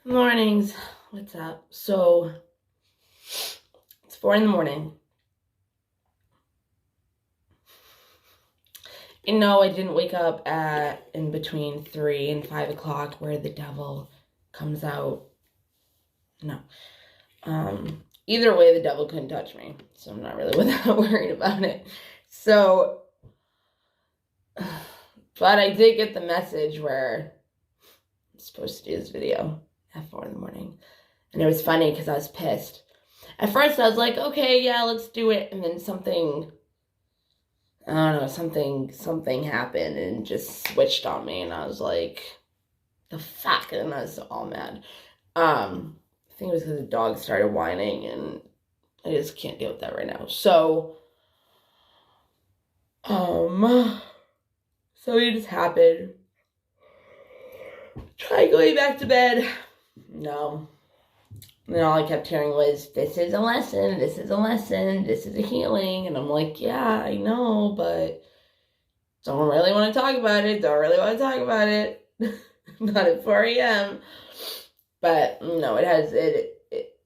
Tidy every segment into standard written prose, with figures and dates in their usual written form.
Mornings. What's up? So, it's 4 in the morning. I didn't wake up at in between 3 and 5 o'clock where the devil comes out. No. Either way, the devil couldn't touch me. So I'm not really that worried about it. So, but I did get the message where I'm supposed to do this video at 4 in the morning. And it was funny because I was pissed. At first I was like, okay, yeah, let's do it. And then something happened and just switched on me. And I was like, the fuck? And I was all mad. I think it was because the dog started whining and I just can't deal with that right now. So it just happened. Try going back to bed. No. And all I kept hearing was, this is a lesson, this is a lesson, this is a healing. And I'm like, yeah, I know, but don't really want to talk about it. Not at 4 a.m. But no, it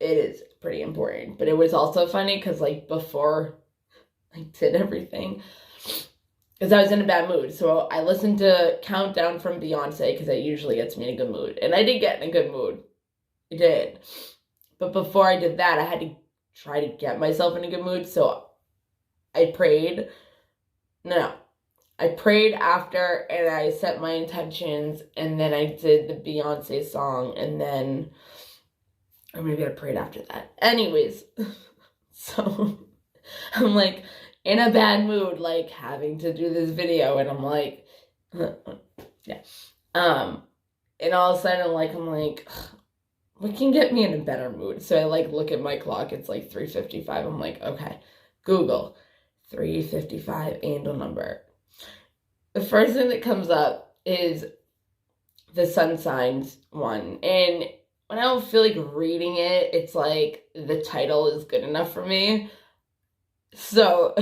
is pretty important. But it was also funny because before I did everything, because I was in a bad mood. So I listened to Countdown from Beyonce because that usually gets me in a good mood. And I did get in a good mood. I did. But before I did that, I had to try to get myself in a good mood. So I prayed. No. I prayed after and I set my intentions. And then I did the Beyonce song. And then, or maybe I prayed after that. Anyways. So I'm in a bad mood, having to do this video. And I'm like, yeah. And all of a sudden, I'm like, what can get me in a better mood? So I look at my clock, it's 3:55. I'm like, okay, Google 3:55 angel number. The first thing that comes up is the sun signs one. And when I don't feel like reading it, it's the title is good enough for me. So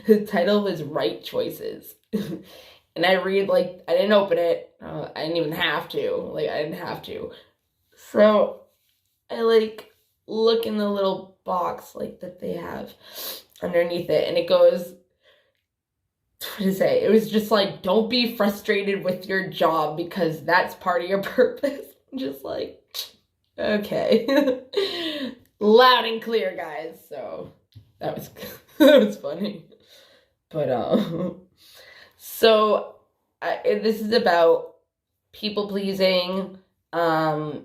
the title was Right Choices. And I read, I didn't open it. I didn't even have to. I didn't have to. So I look in the little box that they have underneath it, and it goes, what to say? It was just don't be frustrated with your job because that's part of your purpose. I'm just okay. Loud and clear, guys. So that was funny. But so this is about people pleasing,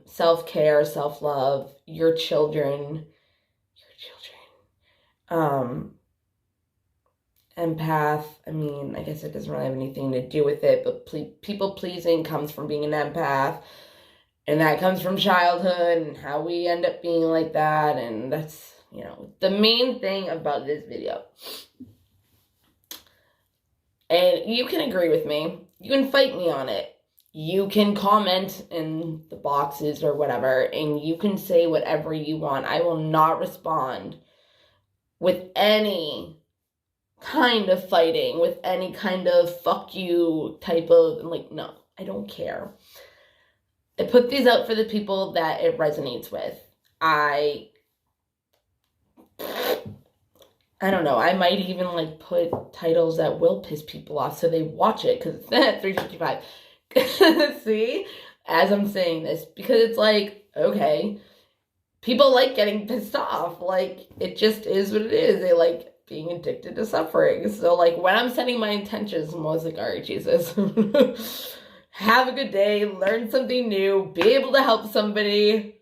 self-care, self-love, your children, empath. I mean, I guess it doesn't really have anything to do with it, but people pleasing comes from being an empath, and that comes from childhood and how we end up being like that. And that's, the main thing about this video. And you can agree with me. You can fight me on it. You can comment in the boxes or whatever, and you can say whatever you want. I will not respond with any kind of fighting, with any kind of fuck you type of, no, I don't care. I put these out for the people that it resonates with. I don't know. I might even put titles that will piss people off so they watch it because it's at 3:55. See, as I'm saying this, because it's okay, people like getting pissed off. It just is what it is. They like being addicted to suffering. So when I'm setting my intentions, I'm always all right, Jesus, have a good day, learn something new, be able to help somebody,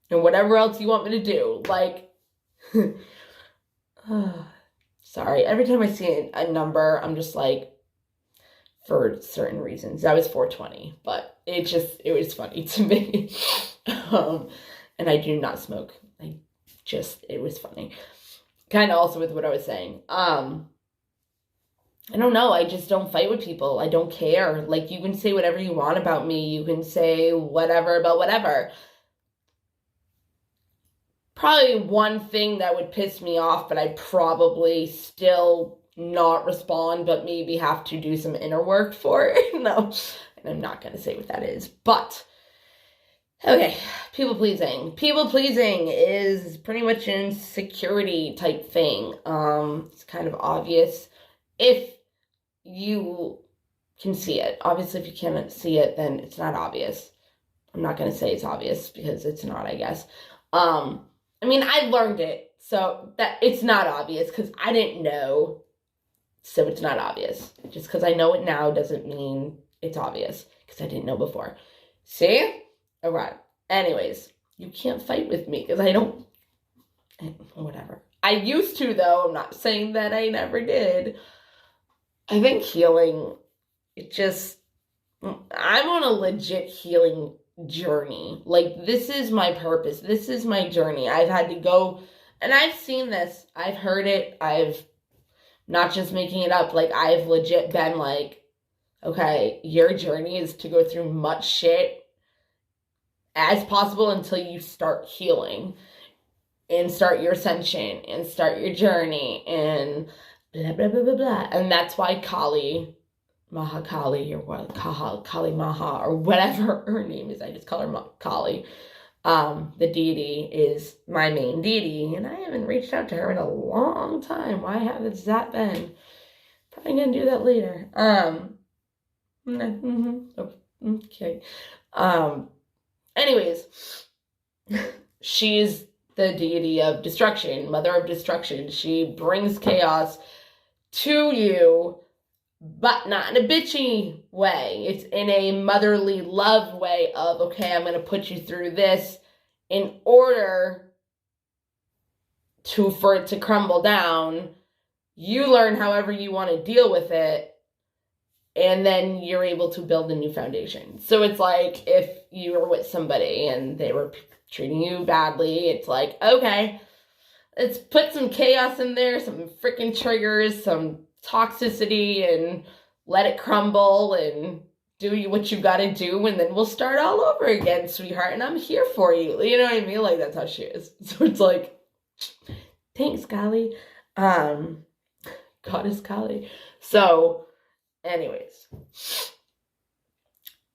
and whatever else you want me to do. Sorry, every time I see a number, I'm just for certain reasons. That was 420, but it was funny to me. And I do not smoke. It was funny. Kind of also with what I was saying. I don't know. I just don't fight with people. I don't care. You can say whatever you want about me. You can say whatever about whatever. Probably one thing that would piss me off, but I'd probably still not respond, but maybe have to do some inner work for it. No, and I'm not going to say what that is. But Okay, people pleasing. People pleasing is pretty much an insecurity type thing. It's kind of obvious if you can see it. Obviously, if you can't see it, then it's not obvious. I'm not going to say it's obvious because it's not, I guess. I mean, I learned it, so that it's not obvious because I didn't know, so it's not obvious. Just because I know it now doesn't mean it's obvious because I didn't know before. See? Okay. Anyways, you can't fight with me because I don't. Whatever. I used to, though. I'm not saying that I never did. I think healing, it just. I'm on a legit healing journey. Like, this is my purpose. This is my journey. I've had to go, and I've seen this. I've heard it. I've not just making it up. Like, I've legit been like, okay, your journey is to go through much shit as possible until you start healing and start your ascension and start your journey and blah, blah, blah, blah, blah. And that's why Kali, Mahakali, or what, Kali Maha, or whatever her name is, I just call her Kali, the deity, is my main deity, and I haven't reached out to her in a long time. Why hasn't that been? Probably gonna do that later. Okay. Anyways, she's the deity of destruction, mother of destruction. She brings chaos to you, but not in a bitchy way. It's in a motherly love way of, okay, I'm going to put you through this in order for it to crumble down. You learn however you want to deal with it, and then you're able to build a new foundation. So it's like if you were with somebody and they were treating you badly, it's like, okay, let's put some chaos in there, some freaking triggers, some toxicity, and let it crumble and do what you gotta do, and then we'll start all over again, sweetheart, and I'm here for you. You know what I mean? Like, that's how she is. So it's like, thanks, Kali. Goddess Kali. So, anyways,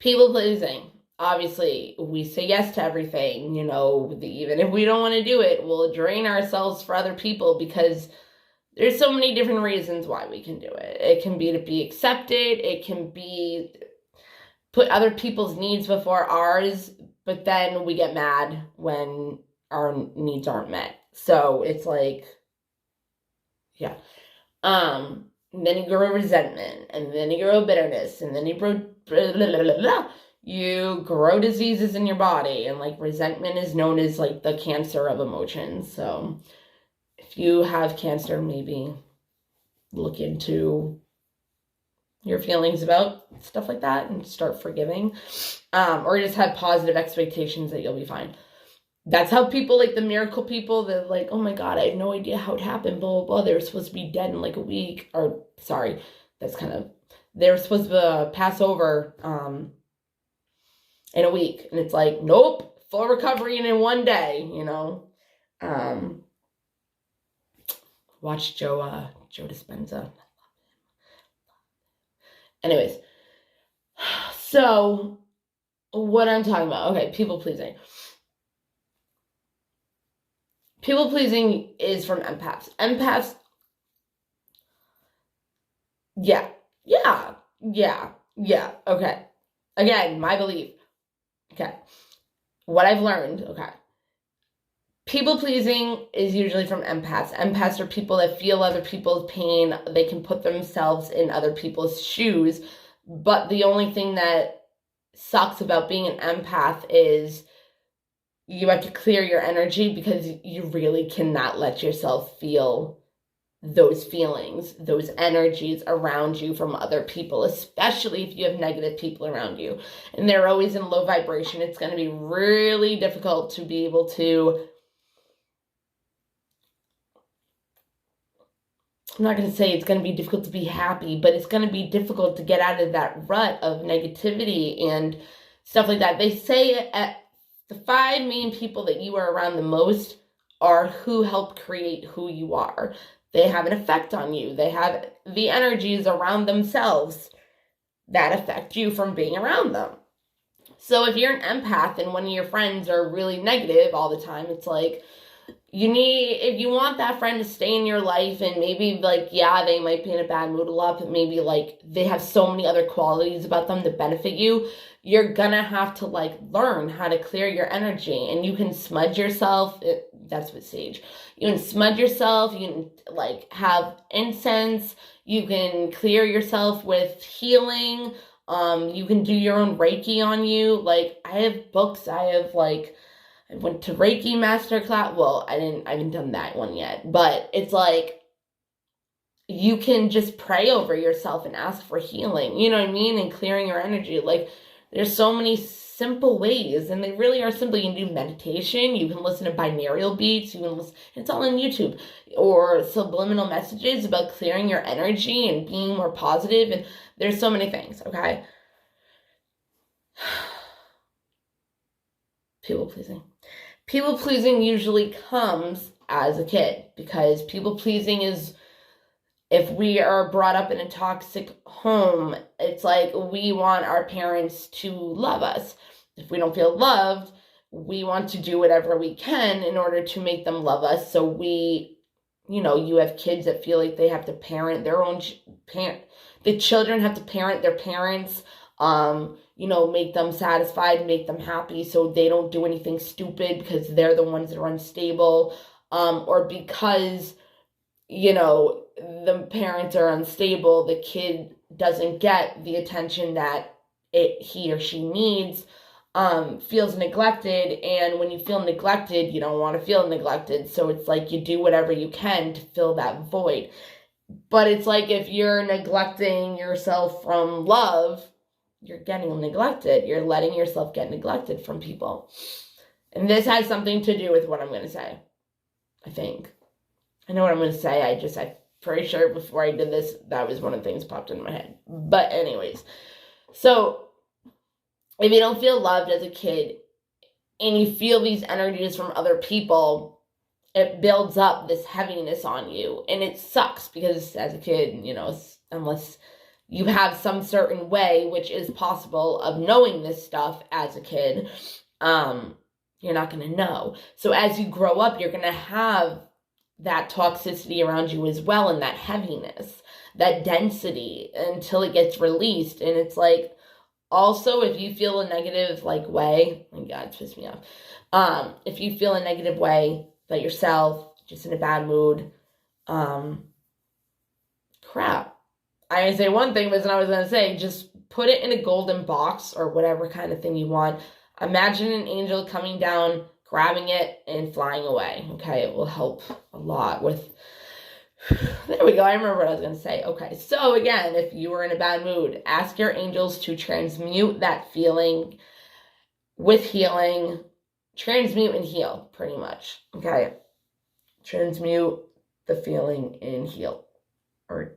people pleasing. Obviously, we say yes to everything, you know, even if we don't want to do it, we'll drain ourselves for other people because there's so many different reasons why we can do it. It can be to be accepted. It can be put other people's needs before ours, but then we get mad when our needs aren't met. So it's like, yeah. And then you grow resentment, and then you grow bitterness, and then you grow you grow diseases in your body, and like resentment is known as like the cancer of emotions. So if you have cancer, maybe look into your feelings about stuff like that and start forgiving, or just have positive expectations that you'll be fine. That's how people, like the miracle people, they're like, oh my God, I have no idea how it happened, blah, blah, blah. They were supposed to be dead in like a week, or sorry, they were supposed to pass over in a week. And it's like, nope, full recovery in 1 day, you know. Watch Joe Dispenza. Anyways, so what I'm talking about, okay, people pleasing. People pleasing is from empaths. Empaths, yeah, okay. Again, my belief. Okay. What I've learned, okay. People pleasing is usually from empaths. Empaths are people that feel other people's pain. They can put themselves in other people's shoes. But the only thing that sucks about being an empath is you have to clear your energy because you really cannot let yourself feel those feelings, those energies around you from other people, especially if you have negative people around you and they're always in low vibration. It's going to be really difficult to be able to, I'm not going to say it's going to be difficult to be happy, but it's going to be difficult to get out of that rut of negativity and stuff like that. They say the 5 main people that you are around the most are who help create who you are. They have an effect on you. They have the energies around themselves that affect you from being around them. So if you're an empath and one of your friends are really negative all the time, it's like, if you want that friend to stay in your life, and maybe like, yeah, they might be in a bad mood a lot, but maybe like they have so many other qualities about them that benefit you, you're gonna have to like learn how to clear your energy. And you can smudge yourself. That's what sage. You can smudge yourself. You can like have incense. You can clear yourself with healing. You can do your own Reiki on you. Like, I have books. I went to Reiki masterclass. Well, I haven't done that one yet, but it's like, you can just pray over yourself and ask for healing, you know what I mean? And clearing your energy. Like, there's so many simple ways, and they really are simple. You can do meditation. You can listen to binaural beats. You can listen, it's all on YouTube, or subliminal messages about clearing your energy and being more positive. And there's so many things, okay? People pleasing. People pleasing usually comes as a kid, because people pleasing is, if we are brought up in a toxic home, it's like we want our parents to love us. If we don't feel loved, we want to do whatever we can in order to make them love us. So you have kids that feel like they have to parent their own the children have to parent their parents, make them satisfied, make them happy, so they don't do anything stupid because they're the ones that are unstable, or because, the parents are unstable, the kid doesn't get the attention that he or she needs, feels neglected. And when you feel neglected, you don't want to feel neglected. So it's like you do whatever you can to fill that void. But it's like, if you're neglecting yourself from love, you're getting neglected. You're letting yourself get neglected from people. And this has something to do with what I'm going to say, I think. I know what I'm going to say. I'm pretty sure before I did this, that was one of the things popped into my head. But anyways, so if you don't feel loved as a kid and you feel these energies from other people, it builds up this heaviness on you. And it sucks, because as a kid, unless you have some certain way, which is possible, of knowing this stuff as a kid, you're not going to know. So as you grow up, you're going to have that toxicity around you as well, and that heaviness, that density, until it gets released. And it's like, also, if you feel a negative way, oh my God, it's pissed me off. If you feel a negative way about yourself, just in a bad mood, crap. I would say one thing, but then I was going to say, just put it in a golden box or whatever kind of thing you want. Imagine an angel coming down, grabbing it, and flying away. Okay, it will help a lot with... There we go, I remember what I was going to say. Okay, so again, if you were in a bad mood, ask your angels to transmute that feeling with healing. Transmute and heal, pretty much. Okay, transmute the feeling and heal. Or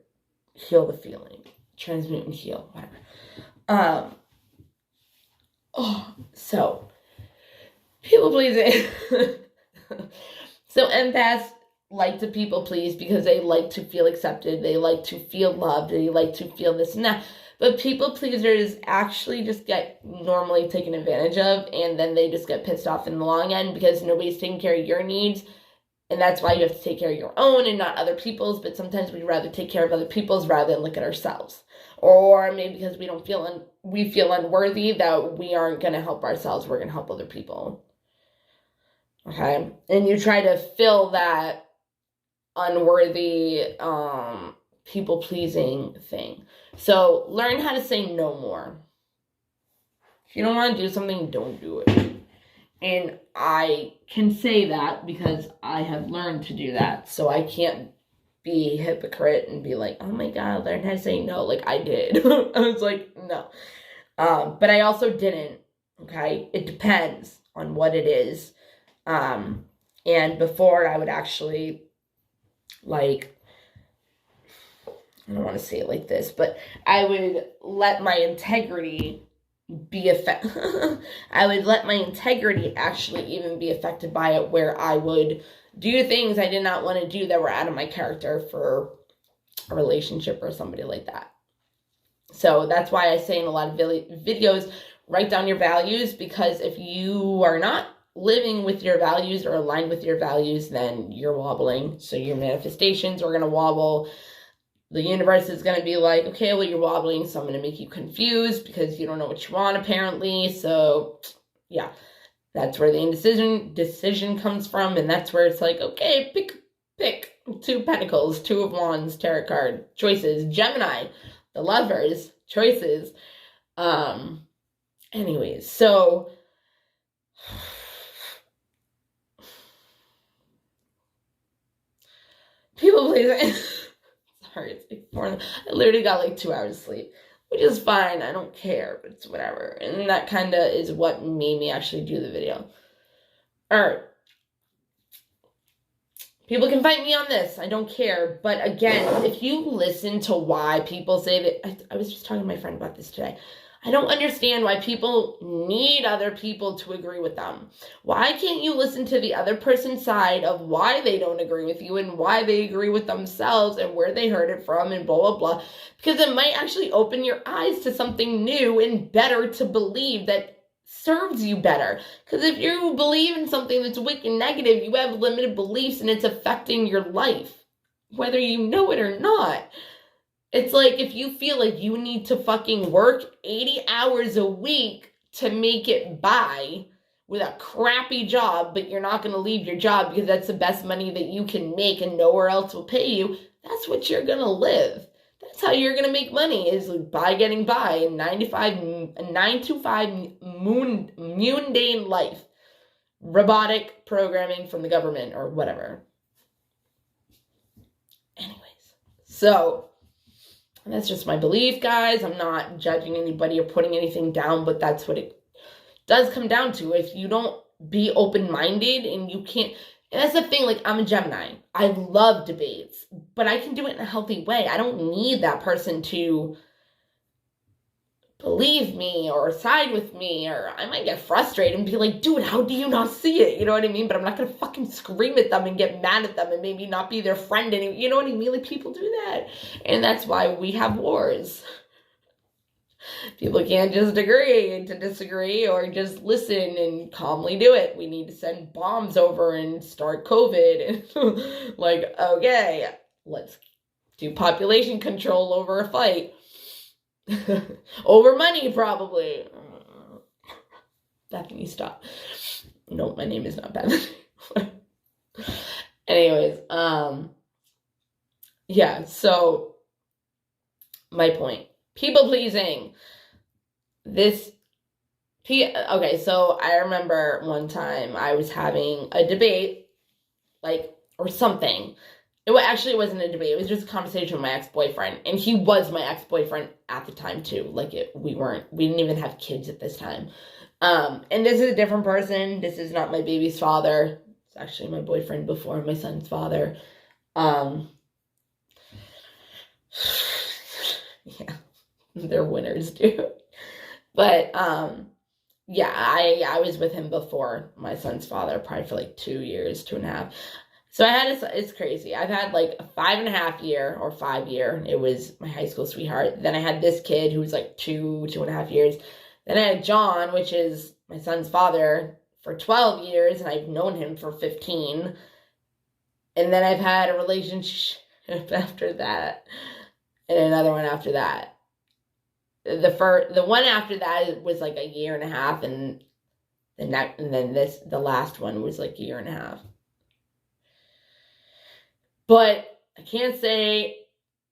heal the feeling. Transmute and heal, whatever. So... people pleasing. So empaths like to people please because they like to feel accepted. They like to feel loved. They like to feel this and that. But people pleasers actually just get normally taken advantage of, and then they just get pissed off in the long end because nobody's taking care of your needs. And that's why you have to take care of your own and not other people's. But sometimes we'd rather take care of other people's rather than look at ourselves. Or maybe because we feel unworthy that we aren't going to help ourselves. We're going to help other people. Okay, and you try to fill that unworthy, people-pleasing thing. So learn how to say no more. If you don't want to do something, don't do it. And I can say that because I have learned to do that. So I can't be a hypocrite and be like, oh my God, learn how to say no, like I did. I was like, no. But I also didn't, okay? It depends on what it is. And before I would actually, I don't want to say it like this, but I would let my integrity be I would let my integrity actually even be affected by it, where I would do things I did not want to do that were out of my character for a relationship or somebody like that. So that's why I say in a lot of videos write down your values, because if you are not living with your values or aligned with your values, then you're wobbling. So your manifestations are going to wobble. The universe is going to be like, okay, well, you're wobbling, so I'm going to make you confused because you don't know what you want, apparently. So, yeah, that's where the indecision comes from, and that's where it's like, okay, pick. Two of Pentacles, Two of Wands, tarot card, choices, Gemini, the Lovers, choices. Anyways, so people pleasing. Sorry, it's like 4. I literally got like 2 hours of sleep, which is fine. I don't care, but it's whatever. And that kind of is what made me actually do the video. Alright. People can fight me on this. I don't care. But again, if you listen to why people say that, I was just talking to my friend about this today. I don't understand why people need other people to agree with them. Why can't you listen to the other person's side of why they don't agree with you and why they agree with themselves and where they heard it from and blah, blah, blah. Because it might actually open your eyes to something new and better to believe that serves you better. Because if you believe in something that's wicked negative, you have limited beliefs and it's affecting your life, whether you know it or not. It's like if you feel like you need to fucking work 80 hours a week to make it by with a crappy job, but you're not going to leave your job because that's the best money that you can make and nowhere else will pay you, that's what you're going to live. That's how you're going to make money, is by getting by a 9 to 5 mundane life. Robotic programming from the government or whatever. Anyways, so that's just my belief, guys. I'm not judging anybody or putting anything down, but that's what it does come down to. If you don't be open-minded and you can't... And that's the thing, like, I'm a Gemini. I love debates, but I can do it in a healthy way. I don't need that person to believe me or side with me, or I might get frustrated and be like, dude, how do you not see it? You know what I mean? But I'm not going to fucking scream at them and get mad at them and maybe not be their friend anymore. You know what I mean? Like, people do that. And that's why we have wars. People can't just agree to disagree or just listen and calmly do it. We need to send bombs over and start COVID. And like, okay, let's do population control over a fight. Over money, probably. Bethany, stop. No, my name is not Bethany. Anyways, yeah, so my point. People pleasing. Okay, so I remember one time I was having a debate, like, or something. It wasn't a debate. It was just a conversation with my ex-boyfriend. And he was my ex-boyfriend at the time, too. Like, we didn't even have kids at this time. And this is a different person. This is not my baby's father. It's actually my boyfriend before my son's father. Yeah. They're winners, dude. But, yeah, I was with him before my son's father, probably for like 2 years, 2.5. So it's crazy. I've had like a 5.5 year or 5 year. It was my high school sweetheart. Then I had this kid who was like 2.5 years. Then I had John, which is my son's father, for 12 years. And I've known him for 15. And then I've had a relationship after that. And another one after that. The one after that was like 1.5 years. And then the last one was like 1.5 years. But I can't say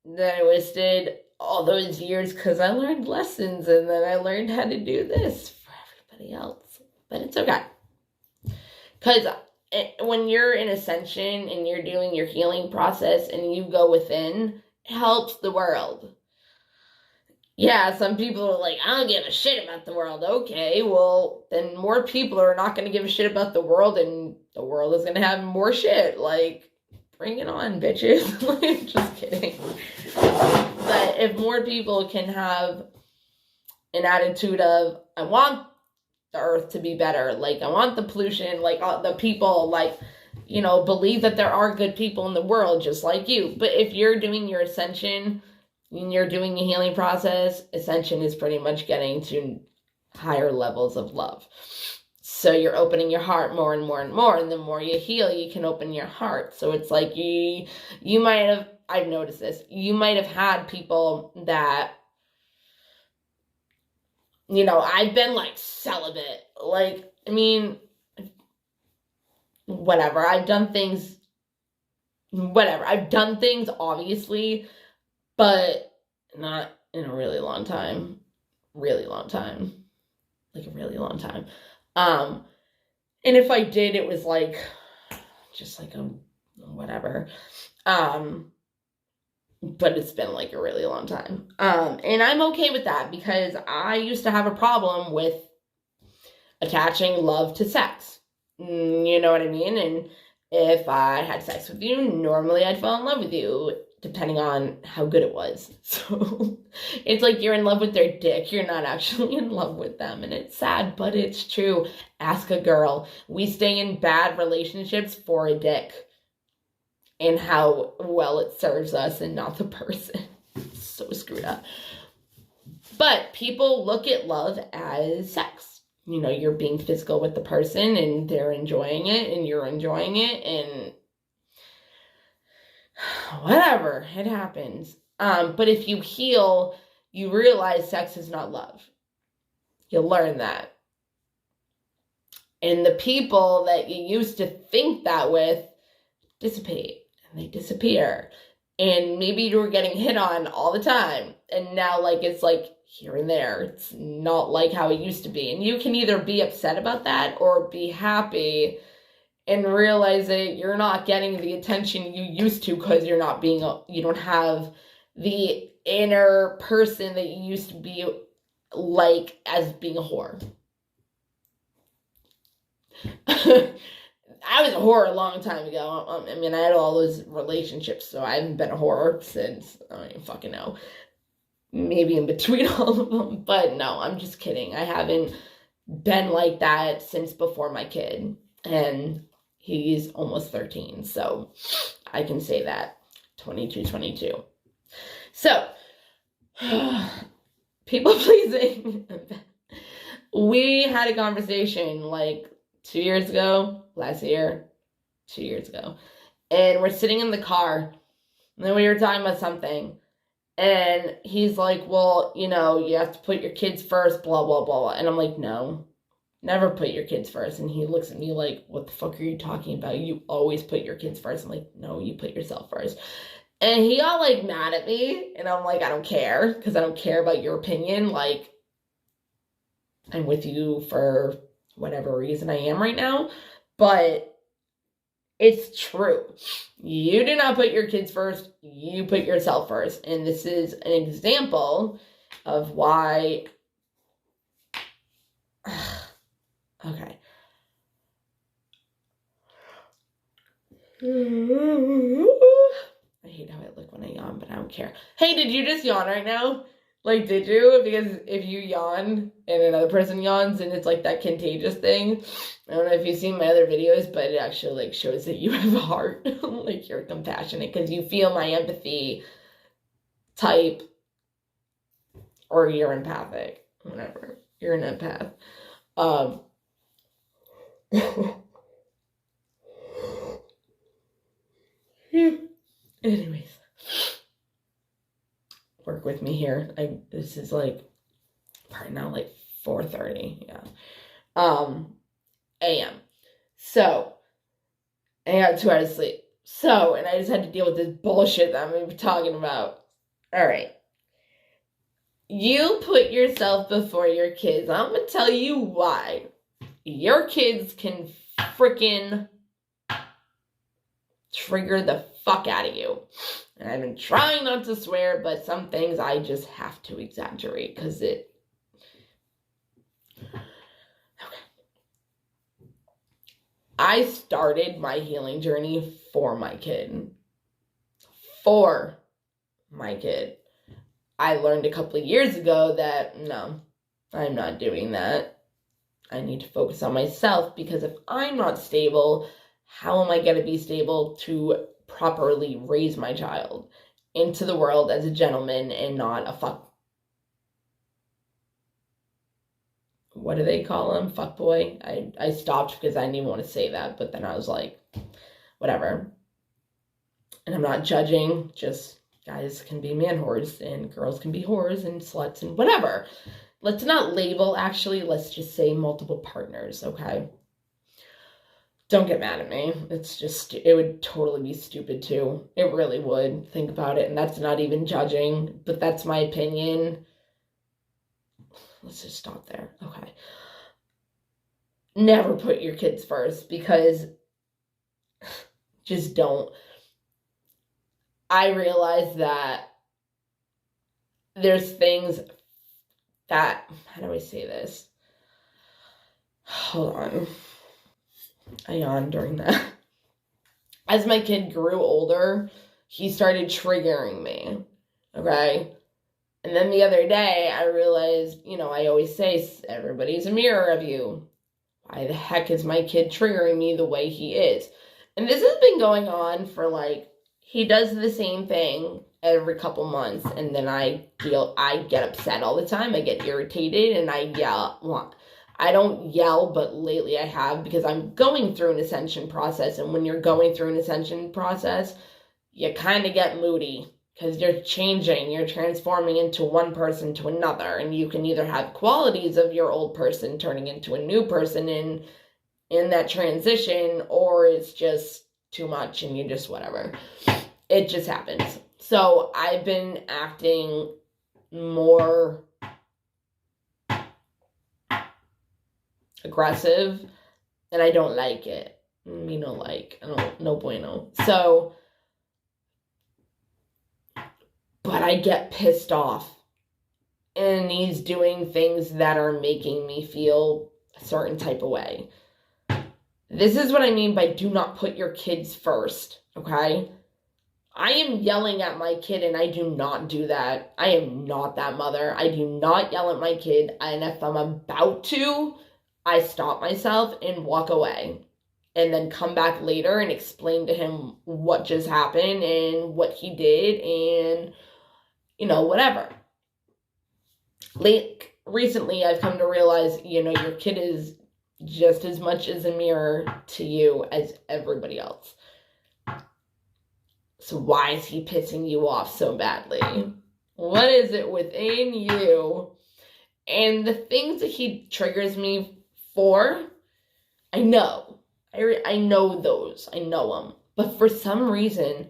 that I wasted all those years because I learned lessons and then I learned how to do this for everybody else. But it's okay. Because when you're in ascension and you're doing your healing process and you go within, it helps the world. Yeah, some people are like, I don't give a shit about the world. Okay, well, then more people are not going to give a shit about the world and the world is going to have more shit. Like, bring it on, bitches. Just kidding. But if more people can have an attitude of, I want the earth to be better. Like, I want the pollution, like, the people, like, you know, believe that there are good people in the world just like you. But if you're doing your ascension and you're doing a healing process, ascension is pretty much getting to higher levels of love. So you're opening your heart more and more and more, and the more you heal, you can open your heart. So it's like you might have, I've noticed this, you might have had people that, you know, I've been like celibate. Like, I mean, whatever. I've done things, obviously, but not in a really long time. Really long time. Like a really long time. And if I did, it was like, just like a whatever. But it's been like a really long time. And I'm okay with that because I used to have a problem with attaching love to sex. You know what I mean? And if I had sex with you, normally I'd fall in love with you, depending on how good it was. So it's like you're in love with their dick. You're not actually in love with them. And it's sad, but it's true. Ask a girl. We stay in bad relationships for a dick and how well it serves us and not the person. It's so screwed up. But people look at love as sex. You know, you're being physical with the person and they're enjoying it and you're enjoying it and whatever, it happens. But if you heal, you realize sex is not love. You'll learn that. And the people that you used to think that with dissipate and they disappear. And maybe you were getting hit on all the time. And now like it's like here and there. It's not like how it used to be. And you can either be upset about that or be happy and realize that you're not getting the attention you used to because you don't have the inner person that you used to be like as being a whore. I was a whore a long time ago. I mean, I had all those relationships, so I haven't been a whore since, I don't even fucking know. Maybe in between all of them, but no, I'm just kidding. I haven't been like that since before my kid, and he's almost 13, so I can say that. 22. So, people pleasing. We had a conversation like 2 years ago, last year, 2 years ago, and we're sitting in the car, and then we were talking about something. And he's like, well, you know, you have to put your kids first, blah, blah, blah, blah. And I'm like, no, never put your kids first. And he looks at me like, what the fuck are you talking about? You always put your kids first. I'm like, no, you put yourself first. And he got like mad at me. And I'm like, I don't care because I don't care about your opinion. Like, I'm with you for whatever reason I am right now. But it's true. You do not put your kids first. You put yourself first. And this is an example of why. Okay. I hate how I look when I yawn, but I don't care. Hey, did you just yawn right now? Like, did you? Because if you yawn and another person yawns and it's like that contagious thing. I don't know if you've seen my other videos, but it actually like shows that you have a heart. Like you're compassionate because you feel my empathy type, or you're empathic. Whatever. You're an empath. Anyways. Work with me here. This is like right now like 4:30, a.m. So I got 2 hours of sleep. So, and I just had to deal with this bullshit that I'm gonna be talking about. All right. You put yourself before your kids. I'm gonna tell you why. Your kids can freaking trigger the fuck out of you. And I've been trying not to swear, but some things I just have to exaggerate because it... Okay. I started my healing journey for my kid. For my kid. I learned a couple of years ago that, no, I'm not doing that. I need to focus on myself because if I'm not stable, how am I going to be stable to properly raise my child into the world as a gentleman and not a fuck? what do they call him? Fuckboy. I stopped because I didn't even want to say that, but then I was like, whatever. And I'm not judging, just guys can be man whores and girls can be whores and sluts and whatever. Let's not label, actually, let's just say multiple partners, okay? Don't get mad at me. It's just, it would totally be stupid too. It really would. Think about it. And that's not even judging, but that's my opinion. Let's just stop there. Okay. Never put your kids first, because just don't. I realize that there's things that, how do I say this? Hold on. I yawned during that. As my kid grew older, he started triggering me, okay? And then the other day, I realized, I always say, everybody's a mirror of you. Why the heck is my kid triggering me the way he is? And this has been going on for he does the same thing every couple months, and then I get upset all the time. I get irritated, and I yell. Well, I don't yell, but lately I have, because I'm going through an ascension process, and when you're going through an ascension process, you kind of get moody, because you're changing, you're transforming into one person to another, and you can either have qualities of your old person turning into a new person in that transition, or it's just too much and you just whatever. It just happens. So I've been acting more aggressive, and I don't like it. No bueno. So, but I get pissed off, and he's doing things that are making me feel a certain type of way. This is what I mean by do not put your kids first, okay? I am yelling at my kid, and I do not do that. I am not that mother. I do not yell at my kid, and if I'm about to, I stop myself and walk away, and then come back later and explain to him what just happened and what he did, and, whatever. Recently, I've come to realize, your kid is just as much as a mirror to you as everybody else. So why is he pissing you off so badly? What is it within you? And the things that he triggers me for, I know. I know those. I know them. But for some reason,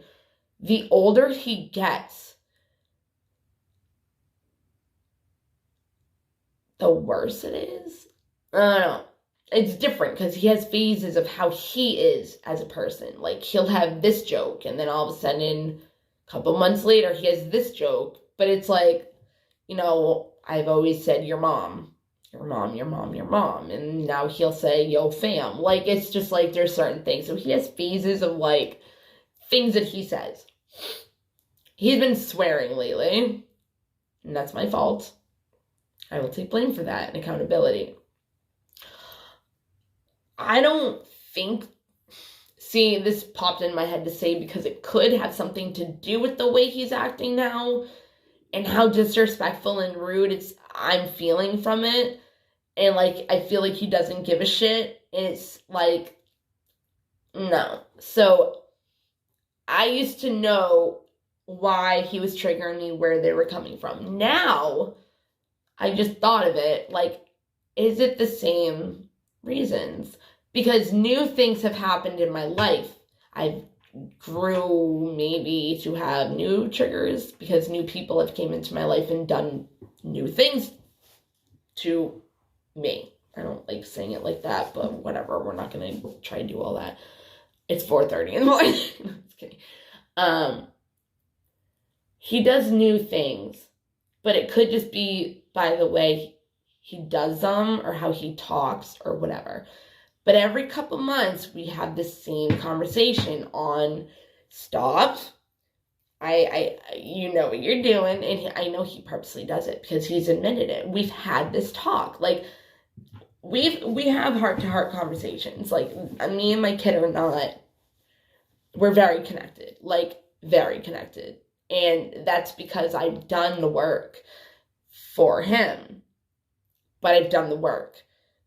the older he gets, the worse it is. I don't know. It's different because he has phases of how he is as a person. He'll have this joke, and then all of a sudden, a couple months later, he has this joke. But it's I've always said your mom. Your mom, your mom, your mom. And now he'll say, yo, fam. It's just there's certain things. So he has phases of things that he says. He's been swearing lately, and that's my fault. I will take blame for that and accountability. I don't think, this popped in my head to say because it could have something to do with the way he's acting now and how disrespectful and rude I'm feeling from it. And I feel like he doesn't give a shit. It's no. So I used to know why he was triggering me, where they were coming from. Now, I just thought of it, is it the same reasons? Because new things have happened in my life. I grew maybe to have new triggers because new people have came into my life and done new things to me. I don't like saying it like that, but whatever. We're not going to try and do all that. It's 4:30 in the morning. No, just kidding. He does new things, but it could just be by the way he does them or how he talks or whatever. But every couple months, we have the same conversation on stop. You know what you're doing. And I know he purposely does it because he's admitted it. We've had this talk. We have heart-to-heart conversations. Me and my kid are not, we're very connected. Very connected. And that's because I've done the work for him. But I've done the work.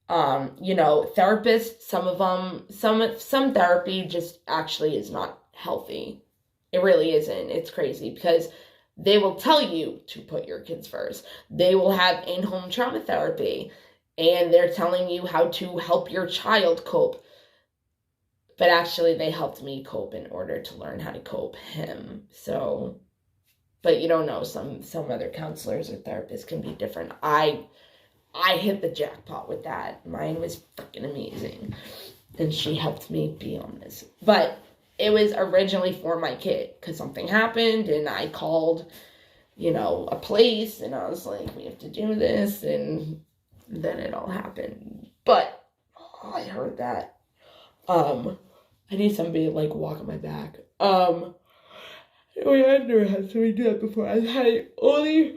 Therapists, some of them, some therapy just actually is not healthy. It really isn't. It's crazy because they will tell you to put your kids first. They will have in-home trauma therapy and they're telling you how to help your child cope. But actually they helped me cope in order to learn how to cope him. So, but you don't know, some other counselors or therapists can be different. I hit the jackpot with that. Mine was freaking amazing. And she helped me be on this. But it was originally for my kid because something happened and I called, a place and I was like, we have to do this. And then it all happened. But I heard that. I need somebody to walk on my back. I never had somebody do that before. I've had it only.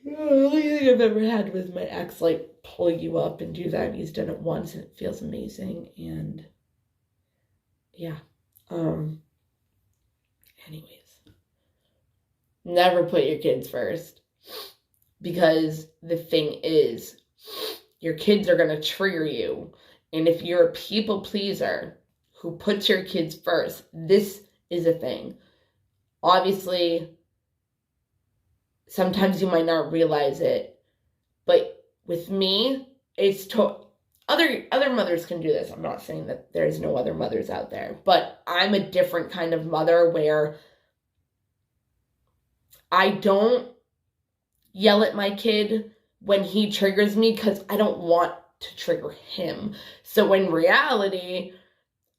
The only thing I've ever had was my ex pull you up and do that, and he's done it once and it feels amazing. And yeah. Anyways. Never put your kids first. Because the thing is, your kids are gonna trigger you. And if you're a people pleaser who puts your kids first, this is a thing. Obviously, sometimes you might not realize it, but with me, it's other mothers can do this. I'm not saying that there's no other mothers out there, but I'm a different kind of mother where I don't yell at my kid when he triggers me because I don't want to trigger him. So in reality,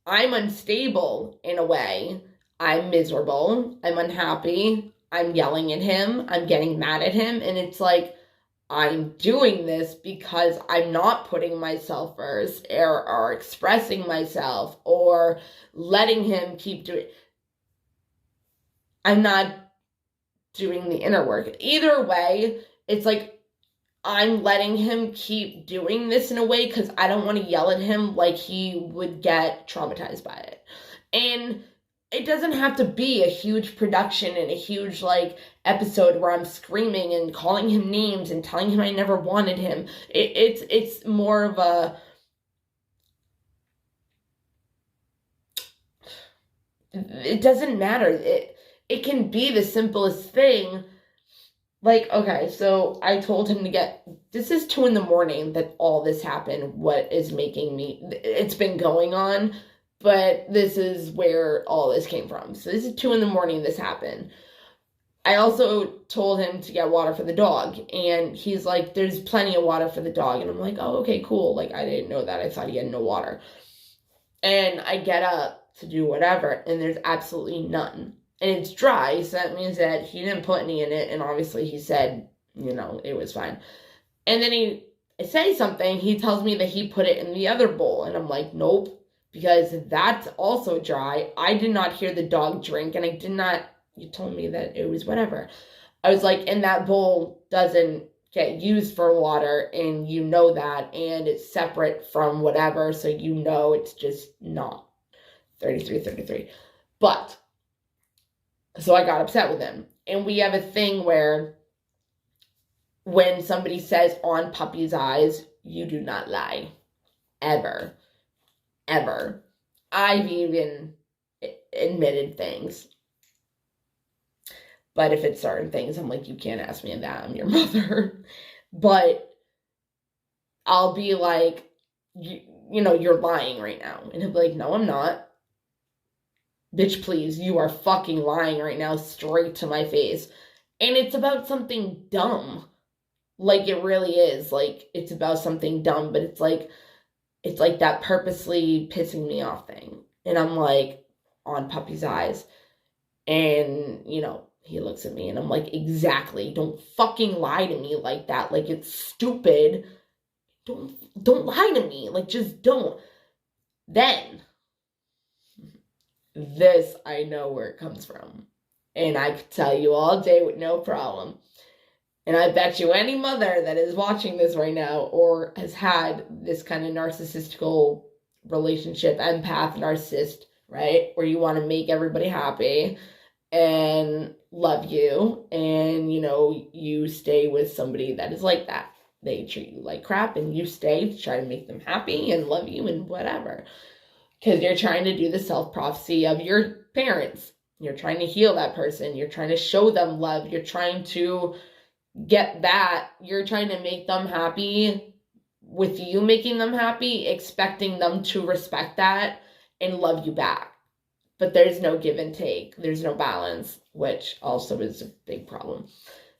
I'm unstable in a way. I'm miserable. I'm unhappy. I'm yelling at him. I'm getting mad at him. And it's I'm doing this because I'm not putting myself first or expressing myself or letting him keep doing. I'm not doing the inner work. Either way, it's I'm letting him keep doing this in a way because I don't want to yell at him like he would get traumatized by it. And it doesn't have to be a huge production and a huge episode where I'm screaming and calling him names and telling him I never wanted him. It's more of a it doesn't matter. It can be the simplest thing. Okay, so I told him this is 2 a.m. that all this happened. What is making me, it's been going on, but this is where all this came from. So this is 2 a.m. this happened. I also told him to get water for the dog, and he's like, there's plenty of water for the dog. And I'm like, oh, okay, cool. I didn't know that. I thought he had no water. And I get up to do whatever, and there's absolutely none. And it's dry, so that means that he didn't put any in it, and obviously he said, it was fine. And then I say something, he tells me that he put it in the other bowl, and I'm like, nope, because that's also dry. I did not hear the dog drink, and you told me that it was whatever. I was like, and that bowl doesn't get used for water, and you know that, and it's separate from whatever, so it's just not 33. But so I got upset with him. And we have a thing where when somebody says on puppy's eyes, you do not lie. Ever. Ever. I've even admitted things. But if it's certain things, I'm like, you can't ask me that. I'm your mother. But I'll be like, you're lying right now. And he'll be like, no, I'm not. Bitch, please, you are fucking lying right now straight to my face. And it's about something dumb. It really is. It's about something dumb, but it's that purposely pissing me off thing. And I'm on puppy's eyes. And, he looks at me and I'm like, exactly. Don't fucking lie to me like that. It's stupid. Don't lie to me. Just don't. Then this, I know where it comes from. And I could tell you all day with no problem. And I bet you any mother that is watching this right now or has had this kind of narcissistical relationship, empath, narcissist, right? Where you want to make everybody happy and love you and, you stay with somebody that is like that. they treat you like crap and you stay to try to make them happy and love you and whatever. Because you're trying to do the self-prophecy of your parents. You're trying to heal that person. You're trying to show them love. You're trying to get that. You're trying to make them happy with you making them happy, expecting them to respect that and love you back. But there's no give and take. There's no balance, which also is a big problem,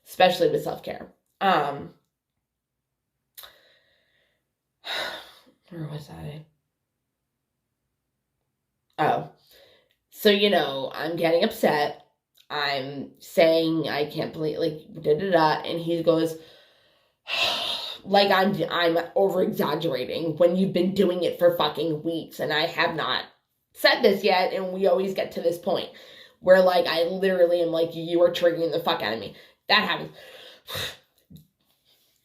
especially with self-care. Where was I? Oh, so, I'm getting upset. I'm saying I can't believe, and he goes, like I'm over-exaggerating when you've been doing it for fucking weeks, and I have not said this yet, and we always get to this point where, I literally am like, you are triggering the fuck out of me. That happens.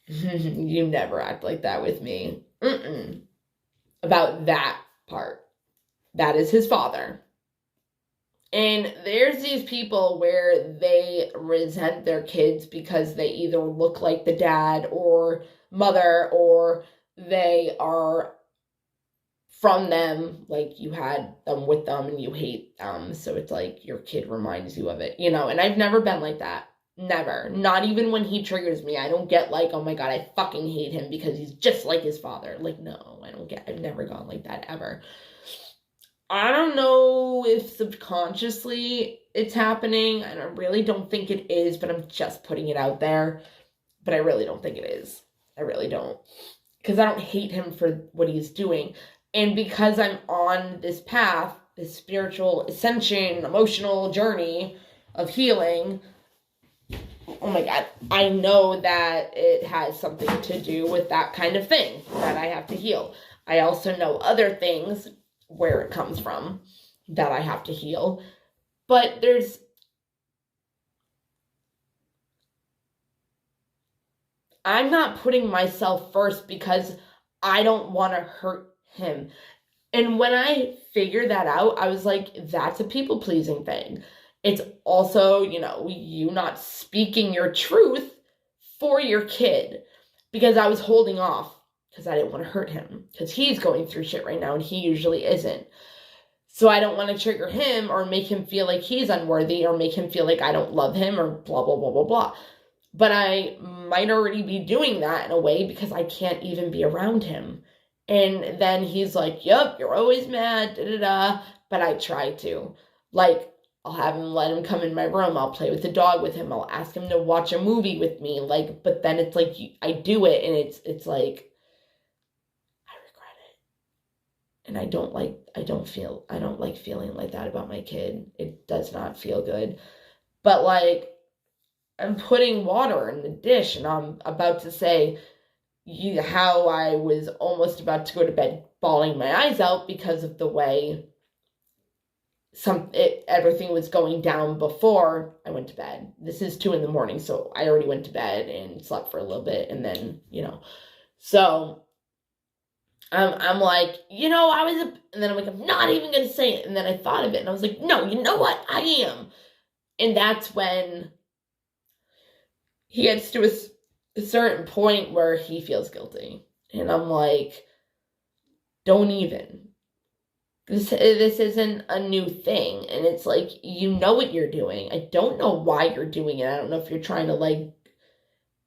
You never act like that with me. About that part. That is his father. And there's these people where they resent their kids because they either look like the dad or mother, or they are from them, like you had them with them and you hate them. So it's like your kid reminds you of it, and I've never been like that. Never. Not even when he triggers me. I don't get like, oh my God, I fucking hate him because he's just like his father. Like, no, I've never gone like that ever. I don't know if subconsciously it's happening, and I really don't think it is, but I'm just putting it out there. But I really don't think it is. I really don't. Because I don't hate him for what he's doing. And because I'm on this path, this spiritual ascension, emotional journey of healing, oh my God, I know that it has something to do with that kind of thing that I have to heal. I also know other things where it comes from that I have to heal. But I'm not putting myself first because I don't want to hurt him. And when I figured that out, I was like, that's a people-pleasing thing. It's also, you not speaking your truth for your kid, because I was holding off because I didn't want to hurt him, because he's going through shit right now and he usually isn't. So I don't want to trigger him or make him feel like he's unworthy or make him feel like I don't love him or blah, blah, blah, blah, blah. But I might already be doing that in a way because I can't even be around him. And then he's like, yep, you're always mad, da-da-da. But I try to. I'll have him, let him come in my room. I'll play with the dog with him. I'll ask him to watch a movie with me. But then it's like, I do it and it's like, I regret it. And I don't like feeling like that about my kid. It does not feel good. But I'm putting water in the dish and I'm about to say how I was almost about to go to bed bawling my eyes out because of the way everything was going down before I went to bed. This is 2 a.m, so I already went to bed and slept for a little bit, and then, so I'm like, I was, and then I'm like, I'm not even going to say it, and then I thought of it, and I was like, no, you know what, I am, and that's when he gets to a certain point where he feels guilty, and I'm like, don't even. This isn't a new thing, and it's like, what you're doing. I don't know why you're doing it. I don't know if you're trying to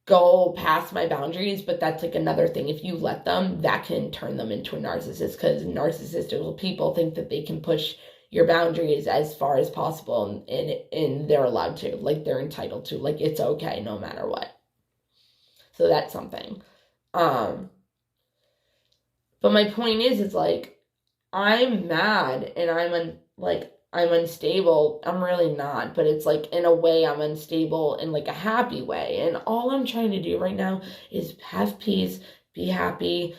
go past my boundaries, but that's another thing. If you let them, that can turn them into a narcissist, because narcissistic people think that they can push your boundaries as far as possible, and they're allowed to, they're entitled to, it's okay no matter what. So that's something. But my point is I'm mad and I'm unstable. I'm really not, but it's in a way I'm unstable in a happy way. And all I'm trying to do right now is have peace, be happy,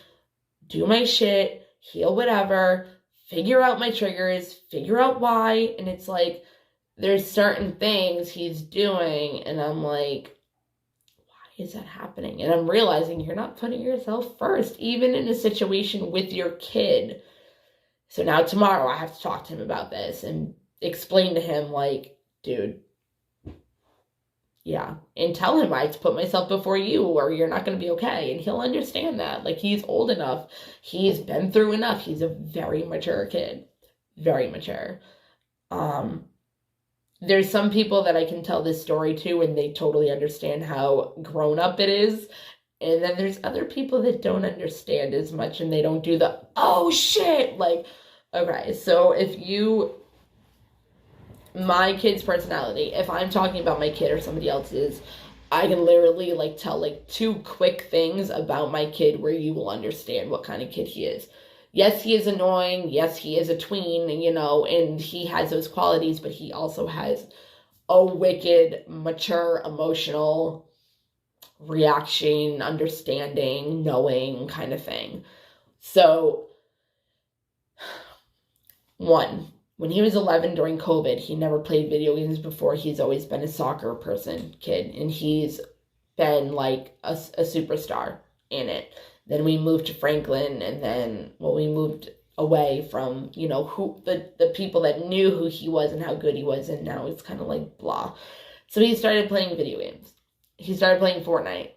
do my shit, heal whatever, figure out my triggers, figure out why. And it's there's certain things he's doing and I'm like, why is that happening? And I'm realizing you're not putting yourself first, even in a situation with your kid. So now tomorrow I have to talk to him about this and explain to him, dude, Yeah. And tell him I put myself before you or you're not going to be okay. And he'll understand that. Like, he's old enough. He's been through enough. He's a very mature kid. Very mature. Um, there's some people that I can tell this story to and they totally understand how grown up it is. And then there's other people that don't understand as much and they don't do the, oh shit. Like, okay, so if you, my kid's personality, if I'm talking about my kid or somebody else's, I can literally like tell like two quick things about my kid where you will understand what kind of kid he is. Yes, he is annoying. Yes, he is a tween, and he has those qualities, but he also has a wicked, mature, emotional reaction, understanding, knowing kind of thing. So, one, when he was 11 during COVID, he never played video games before. He's always been a soccer kid, and he's been like a superstar in it. Then we moved to Franklin, and then, we moved away from, who the people that knew who he was and how good he was, and now it's kind of like blah. So he started playing video games. He started playing Fortnite.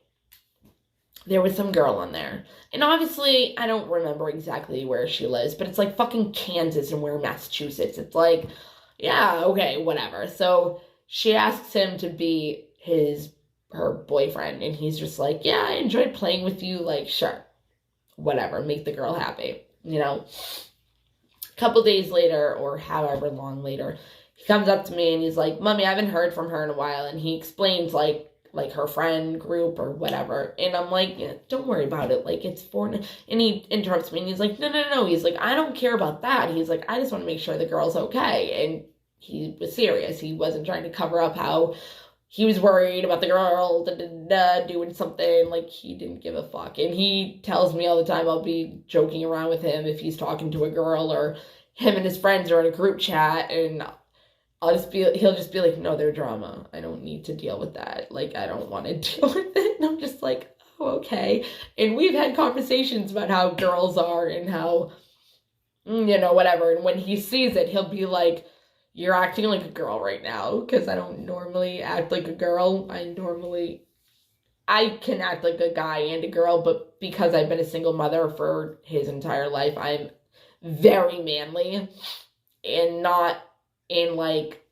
There was some girl on there. And obviously, I don't remember exactly where she lives, but it's like fucking Kansas and we're Massachusetts. It's like, yeah, okay, whatever. So she asks him to be her boyfriend, and he's just like, yeah, I enjoyed playing with you, like, sure, whatever, make the girl happy, A couple days later, or however long later, he comes up to me and he's like, Mommy, I haven't heard from her in a while, and he explains, like her friend group or whatever, and I'm like, yeah, don't worry about it, like, it's Fortnite, and he interrupts me, and he's like, no, he's like, I don't care about that, he's like, I just want to make sure the girl's okay, and he was serious, he wasn't trying to cover up how he was worried about the girl doing something, like, he didn't give a fuck, and he tells me all the time I'll be joking around with him if he's talking to a girl, or him and his friends are in a group chat, and he'll just be like, no, they're drama. I don't need to deal with that. Like, I don't want to deal with it. And I'm just like, oh, okay. And we've had conversations about how girls are and how, whatever. And when he sees it, he'll be like, you're acting like a girl right now. Because I don't normally act like a girl. I can act like a guy and a girl. But because I've been a single mother for his entire life, I'm very manly and not in like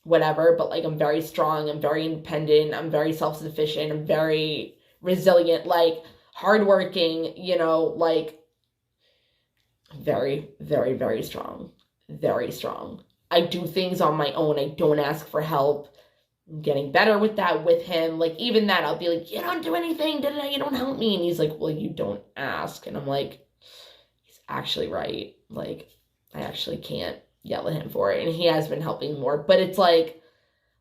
whatever, but like I'm very strong, I'm very independent, I'm very self-sufficient, I'm very resilient, like hardworking, like very, very, very strong. Very strong. I do things on my own. I don't ask for help. I'm getting better with that with him. Like, even that, I'll be like, you don't do anything, you don't help me. And he's like, well, you don't ask. And I'm like, he's actually right. Like, I actually can't yell at him for it, and he has been helping more, but it's like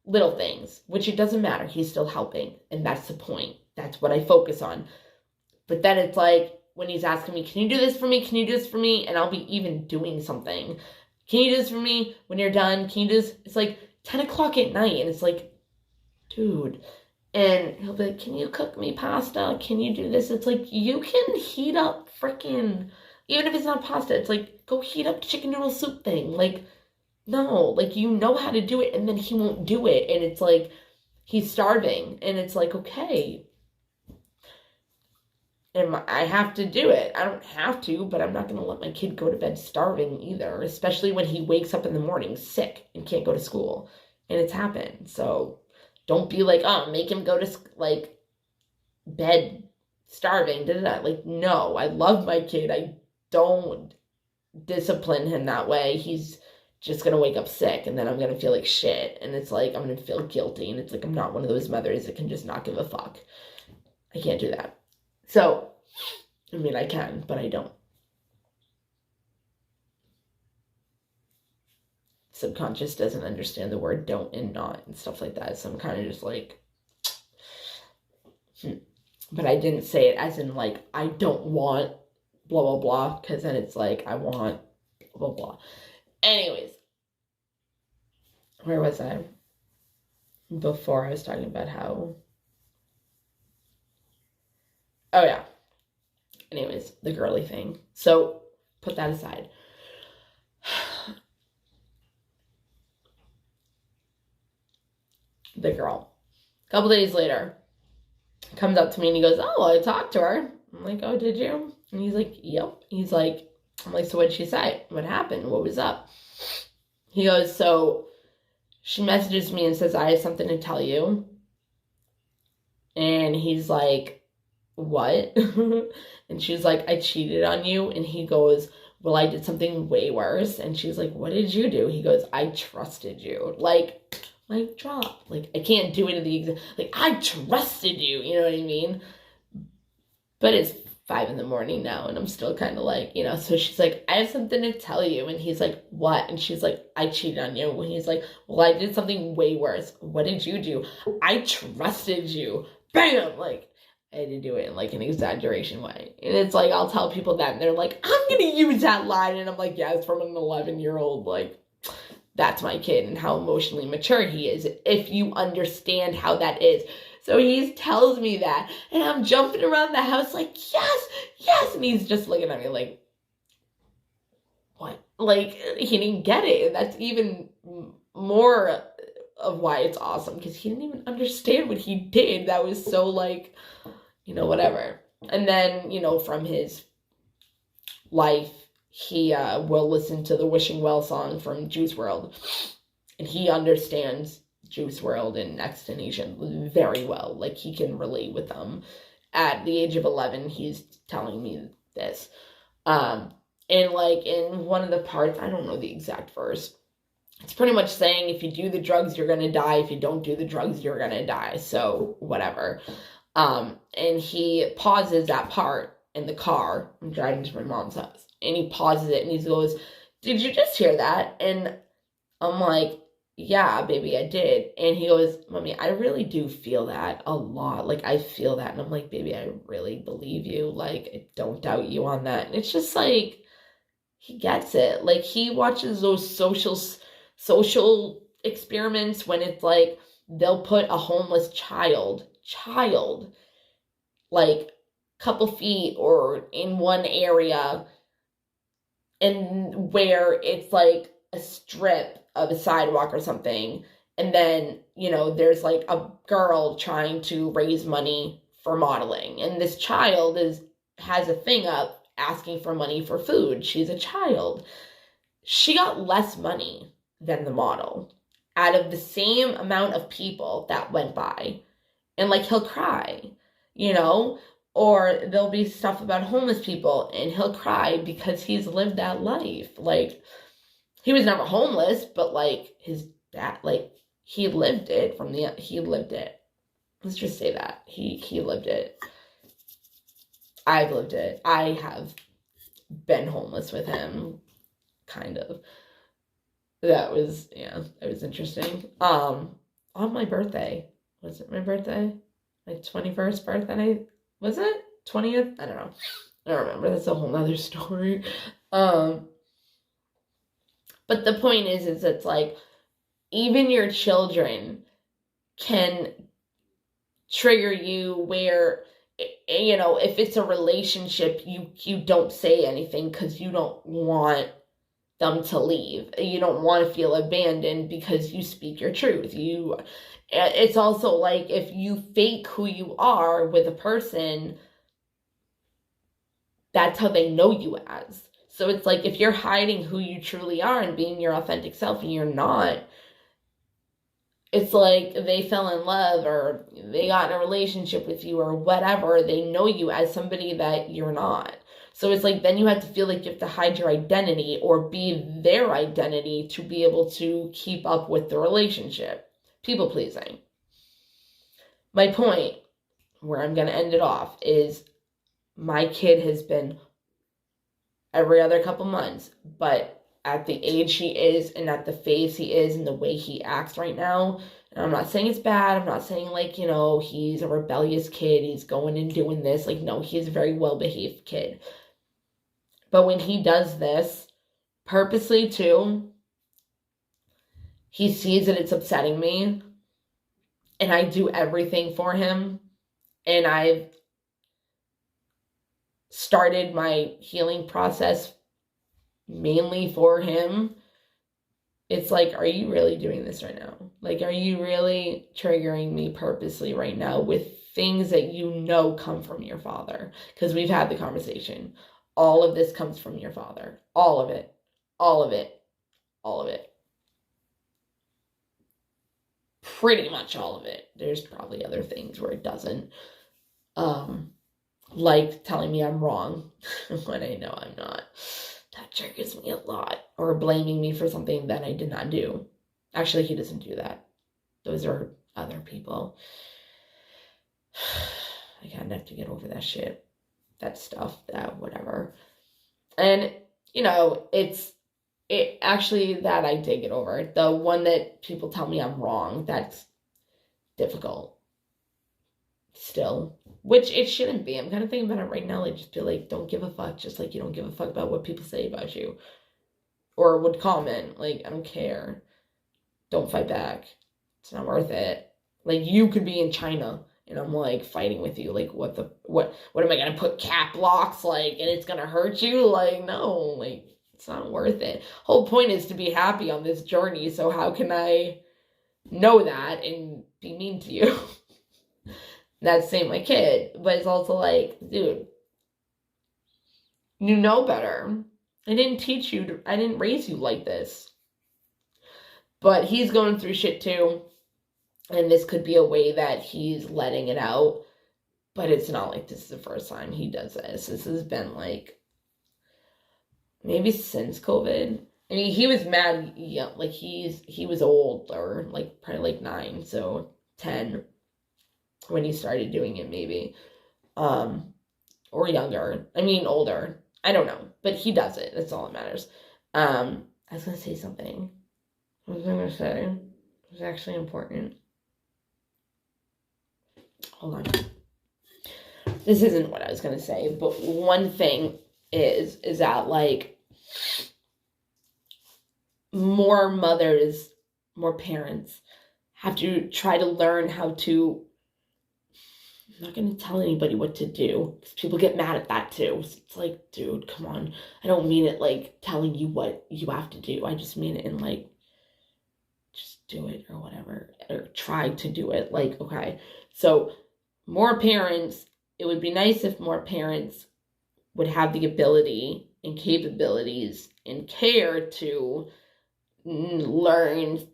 little things, which it doesn't matter, he's still helping, and that's the point, that's what I focus on. But then it's like when he's asking me, can you do this for me, can you do this for me, and I'll be even doing something, can you do this for me when you're done, can you do this, it's like 10 o'clock at night, and it's like, dude, and he'll be like, can you cook me pasta, can you do this, it's like, you can heat up freaking, even if it's not pasta, it's like, go heat up chicken noodle soup thing. Like, no, like, you know how to do it, and then he won't do it, and it's like, he's starving, and it's like, okay, and I have to do it. I don't have to, but I'm not going to let my kid go to bed starving either, especially when he wakes up in the morning sick and can't go to school, and it's happened. So don't be like, oh, make him go to, like, bed starving, like, no, I love my kid, I don't discipline him that way. He's just gonna wake up sick, and then I'm gonna feel like shit, and it's like I'm gonna feel guilty, and it's like I'm not one of those mothers that can just not give a fuck. I can't do that. So, I mean, I can, but I don't. Subconscious doesn't understand the word don't and not and stuff like that, so I'm kind of just like, But I didn't say it as in like, I don't want blah, blah, blah, because then it's like, I want blah, blah, blah. Anyways, where was I? Before I was talking about how, oh yeah. Anyways, the girly thing. So, put that aside. The girl. couple days later, he comes up to me and he goes, oh, I talked to her. I'm like, oh, did you? And he's like, yep. He's like, I'm like, so what did she say? What happened? What was up? He goes, so she messages me and says, I have something to tell you. And he's like, what? And she's like, I cheated on you. And he goes, well, I did something way worse. And she's like, what did you do? He goes, I trusted you. Like drop. Like, I can't do it in the like, I trusted you. You know what I mean? But it's 5 a.m. now, and I'm still kind of like, so she's like, I have something to tell you. And he's like, what? And she's like, I cheated on you. And he's like, well, I did something way worse. What did you do? I trusted you. Bam! Like, I had to do it in like an exaggeration way. And it's like, I'll tell people that, and they're like, I'm gonna use that line. And I'm like, yeah, it's from an 11-year-old. Like, that's my kid and how emotionally mature he is, if you understand how that is. So he tells me that, and I'm jumping around the house like, yes, yes. And he's just looking at me like, what? Like, he didn't get it. And that's even more of why it's awesome, because he didn't even understand what he did. That was so like, whatever. And then, from his life, he will listen to the Wishing Well song from Juice WRLD, and he understands Juice WRLD and XXXTentacion very well. Like, he can relate with them. At the age of 11, he's telling me this. And like, in one of the parts, I don't know the exact verse, it's pretty much saying, if you do the drugs, you're gonna die. If you don't do the drugs, you're gonna die. So, whatever. And he pauses that part in the car. I'm driving to my mom's house. And he pauses it and he goes, did you just hear that? And I'm like, yeah, baby, I did. And he goes, Mommy, I really do feel that a lot. Like, I feel that. And I'm like, baby, I really believe you. Like, I don't doubt you on that. And it's just like, he gets it. Like, he watches those social experiments when it's like, they'll put a homeless child, like, couple feet or in one area, and where it's like a strip of a sidewalk or something, and then there's like a girl trying to raise money for modeling, and this child has a thing up asking for money for food. She's a child. She got less money than the model out of the same amount of people that went by. And like, he'll cry, or there'll be stuff about homeless people and he'll cry because he's lived that life. Like, he was never homeless, but like, his dad, like, he lived it. Let's just say that he lived it. I've lived it. I have been homeless with him, kind of. That was interesting. On my birthday, was it my birthday? My 21st birthday? Was it 20th? I don't know. I don't remember. That's a whole nother story. But the point is it's like, even your children can trigger you where, if it's a relationship, you don't say anything because you don't want them to leave. You don't want to feel abandoned because you speak your truth. It's also like, if you fake who you are with a person, that's how they know you as. So it's like, if you're hiding who you truly are and being your authentic self and you're not, it's like they fell in love or they got in a relationship with you or whatever. They know you as somebody that you're not. So it's like, then you have to feel like you have to hide your identity or be their identity to be able to keep up with the relationship. People pleasing. My point, where I'm going to end it off, is my kid has been every other couple months, but at the age he is and at the phase he is and the way he acts right now, and I'm not saying it's bad, I'm not saying like, he's a rebellious kid, he's going and doing this, like, no, he's a very well-behaved kid. But when he does this, purposely too, he sees that it's upsetting me, and I do everything for him, and I've started my healing process mainly for him, it's like, are you really doing this right now? Like, are you really triggering me purposely right now with things that you know come from your father? Because we've had the conversation. All of this comes from your father. All of it. All of it. All of it. Pretty much all of it. There's probably other things where it doesn't. Like telling me I'm wrong when I know I'm not. That triggers me a lot. Or blaming me for something that I did not do. Actually, he doesn't do that. Those are other people. I kind of have to get over that shit. That stuff, that whatever. And, you know, it actually that I did get over. The one that people tell me I'm wrong, that's difficult. Still. Which it shouldn't be. I'm kind of thinking about it right now. Like, just be like, don't give a fuck. Just like you don't give a fuck about what people say about you. Or would comment. Like, I don't care. Don't fight back. It's not worth it. Like, you could be in China and I'm like fighting with you. Like, what am I gonna put cap locks, like, and it's gonna hurt you? Like, no, like, it's not worth it. Whole point is to be happy on this journey. So how can I know that and be mean to you? That's same my kid, but it's also like, dude, you know better. I didn't raise you like this. But he's going through shit too, and this could be a way that he's letting it out, but it's not like this is the first time he does this. This has been like, maybe since COVID. I mean, he was mad, yeah, like he was old, or like probably like 9, so 10. When he started doing it, maybe. Or younger. I mean, older. I don't know. But he does it. That's all that matters. I was going to say something. What was I going to say? It was actually important. Hold on. This isn't what I was going to say, but one thing is that, like, more mothers, more parents have to try to learn how to, I'm not going to tell anybody what to do, because people get mad at that too. It's like, dude, come on. I don't mean it like telling you what you have to do. I just mean it in like, just do it or whatever, or try to do it. Like, okay. So more parents, it would be nice if more parents would have the ability and capabilities and care to learn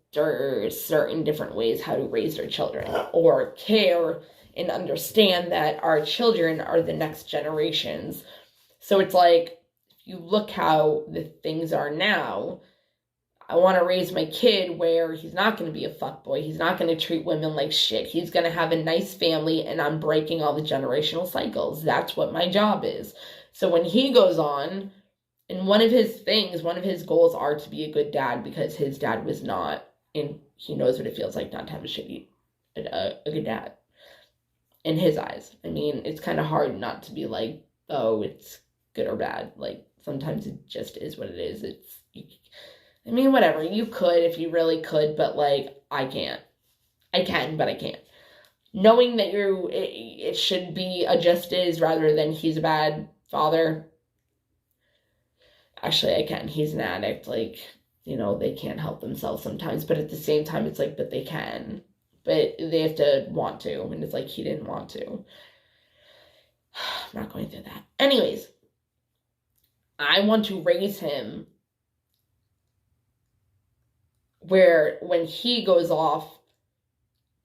certain different ways how to raise their children, or care and understand that our children are the next generations. So it's like, if you look how the things are now, I want to raise my kid where he's not going to be a fuckboy. He's not going to treat women like shit. He's going to have a nice family, and I'm breaking all the generational cycles. That's what my job is. So when he goes on, and one of his goals are to be a good dad, because his dad was not, and he knows what it feels like not to have a good dad. In his eyes. I mean, it's kind of hard not to be like, oh, it's good or bad. Like, sometimes it just is what it is. I mean, whatever. You could if you really could, but like, I can't. I can, but I can't. Knowing that it should be a just is rather than he's a bad father. Actually, I can. He's an addict. Like, you know, they can't help themselves sometimes, but at the same time, it's like, but they can. But they have to want to, and it's like he didn't want to. I'm not going through that. Anyways, I want to raise him where when he goes off,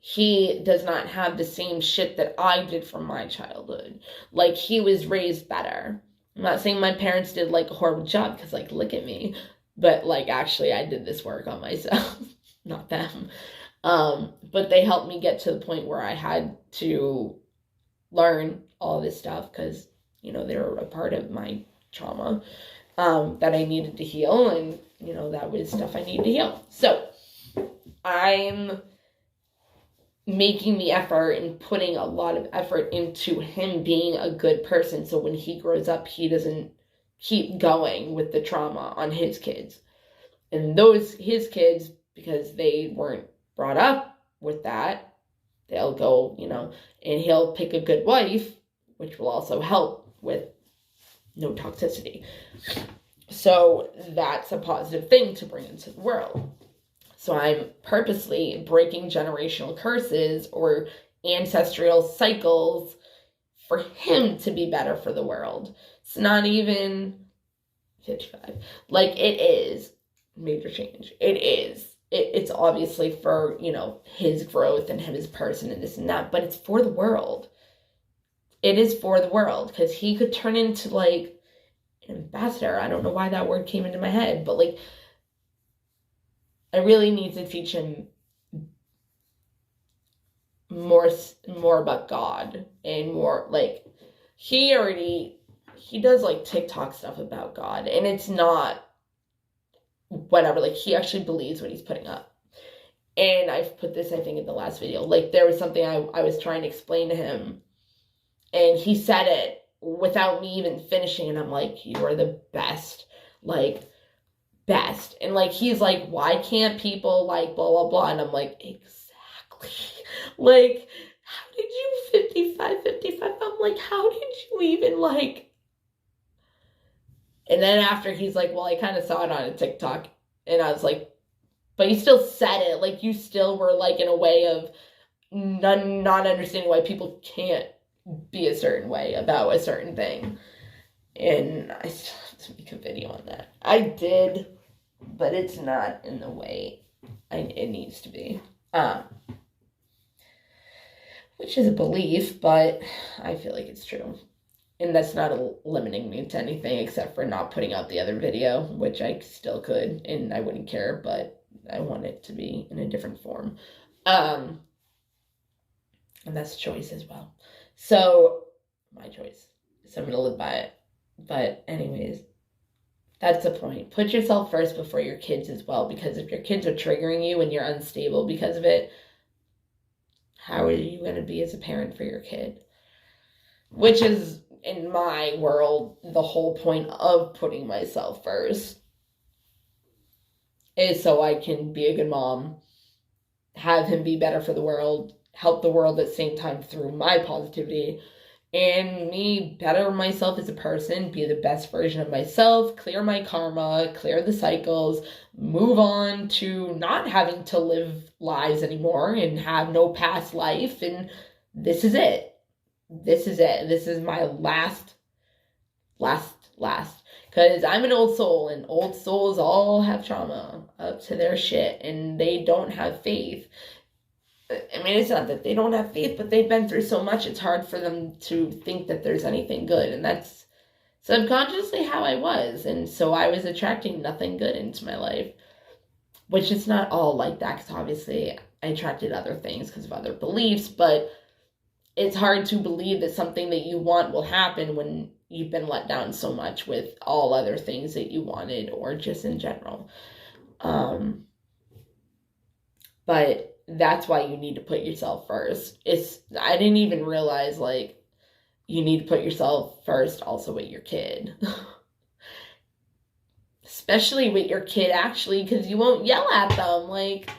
he does not have the same shit that I did from my childhood. Like, he was raised better. I'm not saying my parents did like a horrible job, because like, look at me. But like, actually, I did this work on myself, not them. But they helped me get to the point where I had to learn all this stuff, because, you know, they were a part of my trauma, that I needed to heal, and, you know, that was stuff I needed to heal. So I'm making the effort and putting a lot of effort into him being a good person, so when he grows up, he doesn't keep going with the trauma on his kids. And his kids, because they weren't brought up with that, they'll go, you know, and he'll pick a good wife, which will also help with no toxicity. So that's a positive thing to bring into the world. So I'm purposely breaking generational curses or ancestral cycles for him to be better for the world. It's not even 55. Like, it is major change. It is. It's obviously for, his growth and him as a person and this and that, but it's for the world. It is for the world, because he could turn into, like, an ambassador. I don't know why that word came into my head, but, like, I really need to teach him more about God, and more, like, he does, like, TikTok stuff about God, and it's not whatever, like, he actually believes what he's putting up. And I've put this, I think, in the last video. Like, there was something I was trying to explain to him, and he said it without me even finishing, and I'm like, you are the best, like, best. And, like, he's like, why can't people, like, blah, blah, blah, and I'm like, exactly. Like, how did you 55? I'm like, how did you even, like... And then after, he's like, well, I kind of saw it on a TikTok, and I was like, but you still said it, like, you still were, like, in a way of not understanding why people can't be a certain way about a certain thing. And I still have to make a video on that. I did, but it's not in the way it needs to be. Which is a belief, but I feel like it's true. And that's not limiting me to anything except for not putting out the other video, which I still could, and I wouldn't care, but I want it to be in a different form. And that's a choice as well. So, my choice. So I'm going to live by it. But anyways, that's the point. Put yourself first before your kids as well, because if your kids are triggering you and you're unstable because of it, how are you going to be as a parent for your kid? Which is, in my world, the whole point of putting myself first. Is so I can be a good mom, have him be better for the world, help the world at the same time through my positivity, and me better myself as a person, be the best version of myself, clear my karma, clear the cycles, move on to not having to live lives anymore and have no past life, and this is it. This is it. This is my last. Because I'm an old soul, and old souls all have trauma up to their shit, and they don't have faith. I mean, it's not that they don't have faith, but they've been through so much, it's hard for them to think that there's anything good, and that's subconsciously how I was, and so I was attracting nothing good into my life, which is not all like that, because obviously I attracted other things because of other beliefs, but it's hard to believe that something that you want will happen when you've been let down so much with all other things that you wanted, or just in general. But that's why you need to put yourself first. I didn't even realize, like, you need to put yourself first also with your kid. Especially with your kid, actually, because you won't yell at them. Like,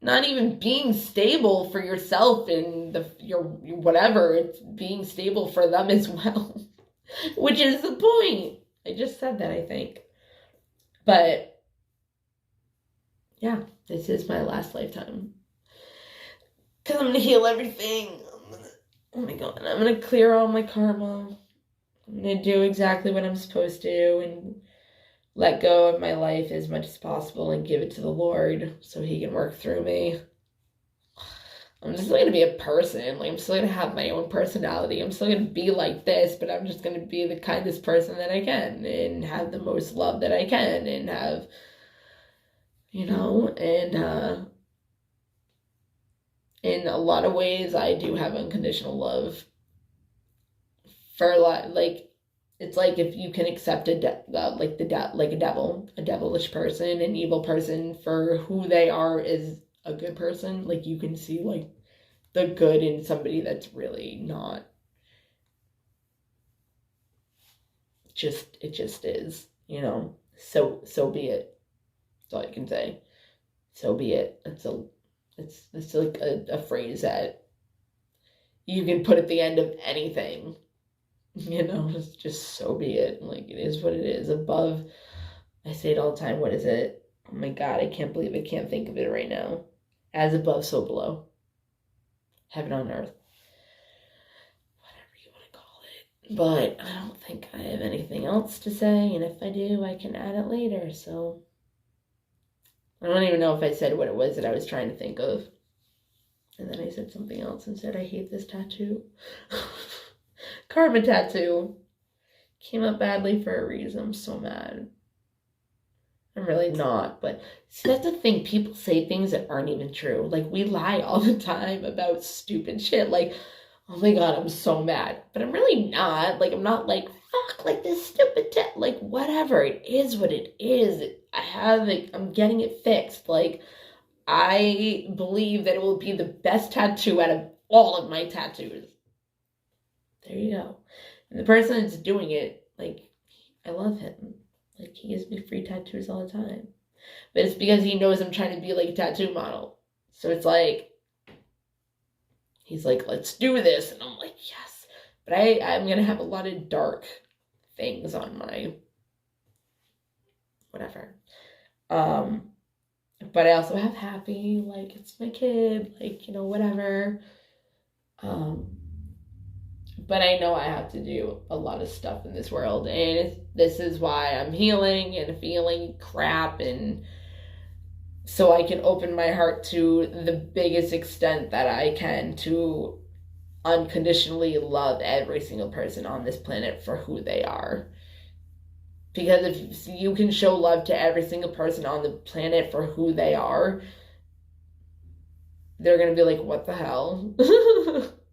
not even being stable for yourself and your whatever, it's being stable for them as well. Which is the point. I just said that, I think. But, yeah, this is my last lifetime. Because I'm going to heal everything. Oh my god, I'm going to clear all my karma. I'm going to do exactly what I'm supposed to and let go of my life as much as possible and give it to the Lord so he can work through me. I'm just going to be a person. Like, I'm still going to have my own personality. I'm still going to be like this, but I'm just going to be the kindest person that I can and have the most love that I can and have, in a lot of ways, I do have unconditional love for a lot. Like, it's like if you can accept a devilish person, an evil person for who they are is a good person. Like, you can see, like, the good in somebody that's really not. It just is, So be it. That's all I can say. So be it. It's like a phrase that you can put at the end of anything. It's just so be it. Like, it is what it is. Above, I say it all the time, what is it? Oh my God, I can't believe I can't think of it right now. As above, so below. Heaven on earth. Whatever you want to call it. But I don't think I have anything else to say, and if I do, I can add it later, so... I don't even know if I said what it was that I was trying to think of. And then I said something else and said, I hate this tattoo. Karma tattoo. Came up badly for a reason. I'm so mad. I'm really not, but see, that's the thing. People say things that aren't even true. Like, we lie all the time about stupid shit. Like, oh my God, I'm so mad. But I'm really not. Like, I'm not like, fuck, like this stupid like, whatever. It is what it is. I'm getting it fixed. Like, I believe that it will be the best tattoo out of all of my tattoos. There you go. And the person that's doing it, like, I love him. Like, he gives me free tattoos all the time. But it's because he knows I'm trying to be like a tattoo model. So it's like, he's like, let's do this. And I'm like, yes. But I'm going to have a lot of dark things on my whatever. But I also have happy, like, it's my kid, like, you know, whatever. But I know I have to do a lot of stuff in this world, and this is why I'm healing and feeling crap, and so I can open my heart to the biggest extent that I can to unconditionally love every single person on this planet for who they are. Because if you can show love to every single person on the planet for who they are, they're going to be like, what the hell?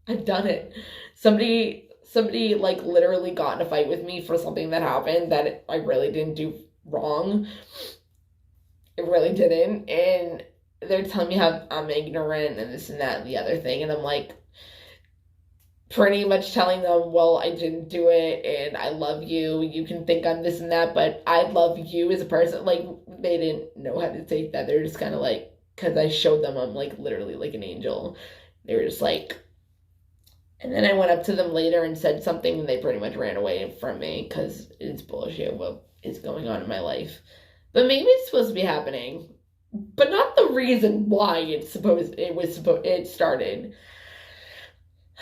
I've done it. Somebody like literally got in a fight with me for something that happened that I really didn't do wrong. It really didn't. And they're telling me how I'm ignorant and this and that and the other thing. And I'm like, pretty much telling them, well, I didn't do it and I love you. You can think I'm this and that, but I love you as a person. Like, they didn't know how to take that. They're just kind of like, because I showed them I'm like literally like an angel. They were just like, and then I went up to them later and said something and they pretty much ran away from me because it's bullshit what is going on in my life. But maybe it's supposed to be happening, but not the reason why it started.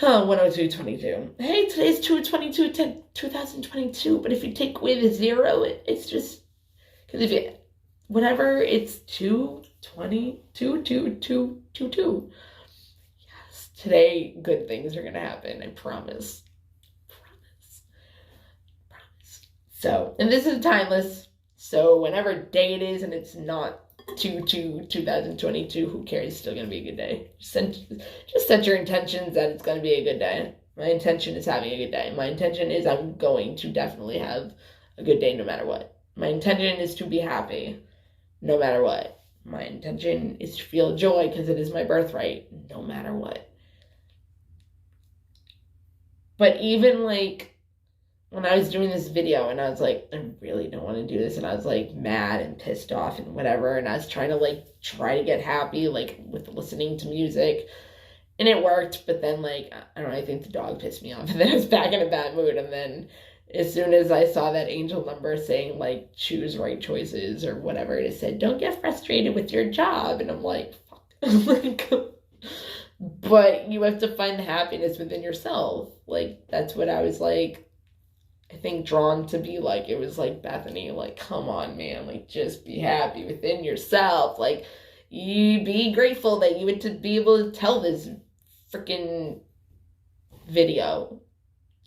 102.22. Hey, today's 2022, but if you take away the 0, it's just, because if you, whatever, it's 222. Yes, today good things are going to happen, I promise. Promise. So, and this is timeless, so whenever day it is and it's not 2022, who cares? It's still going to be a good day. Just set your intentions that it's going to be a good day. My intention is having a good day. My intention is I'm going to definitely have a good day no matter what. My intention is to be happy no matter what. My intention is to feel joy because it is my birthright no matter what. But even like when I was doing this video and I was like, I really don't want to do this, and I was like mad and pissed off and whatever, and I was trying to get happy like with listening to music, and it worked, but then like, I don't know, I think the dog pissed me off and then I was back in a bad mood. And then as soon as I saw that angel number saying like choose right choices or whatever, it said don't get frustrated with your job, and I'm like, fuck. Like, but you have to find the happiness within yourself. Like, that's what I was like, I think drawn to be like. It was like, Bethany, like, come on, man, like, just be happy within yourself. Like, you be grateful that you would to be able to tell this freaking video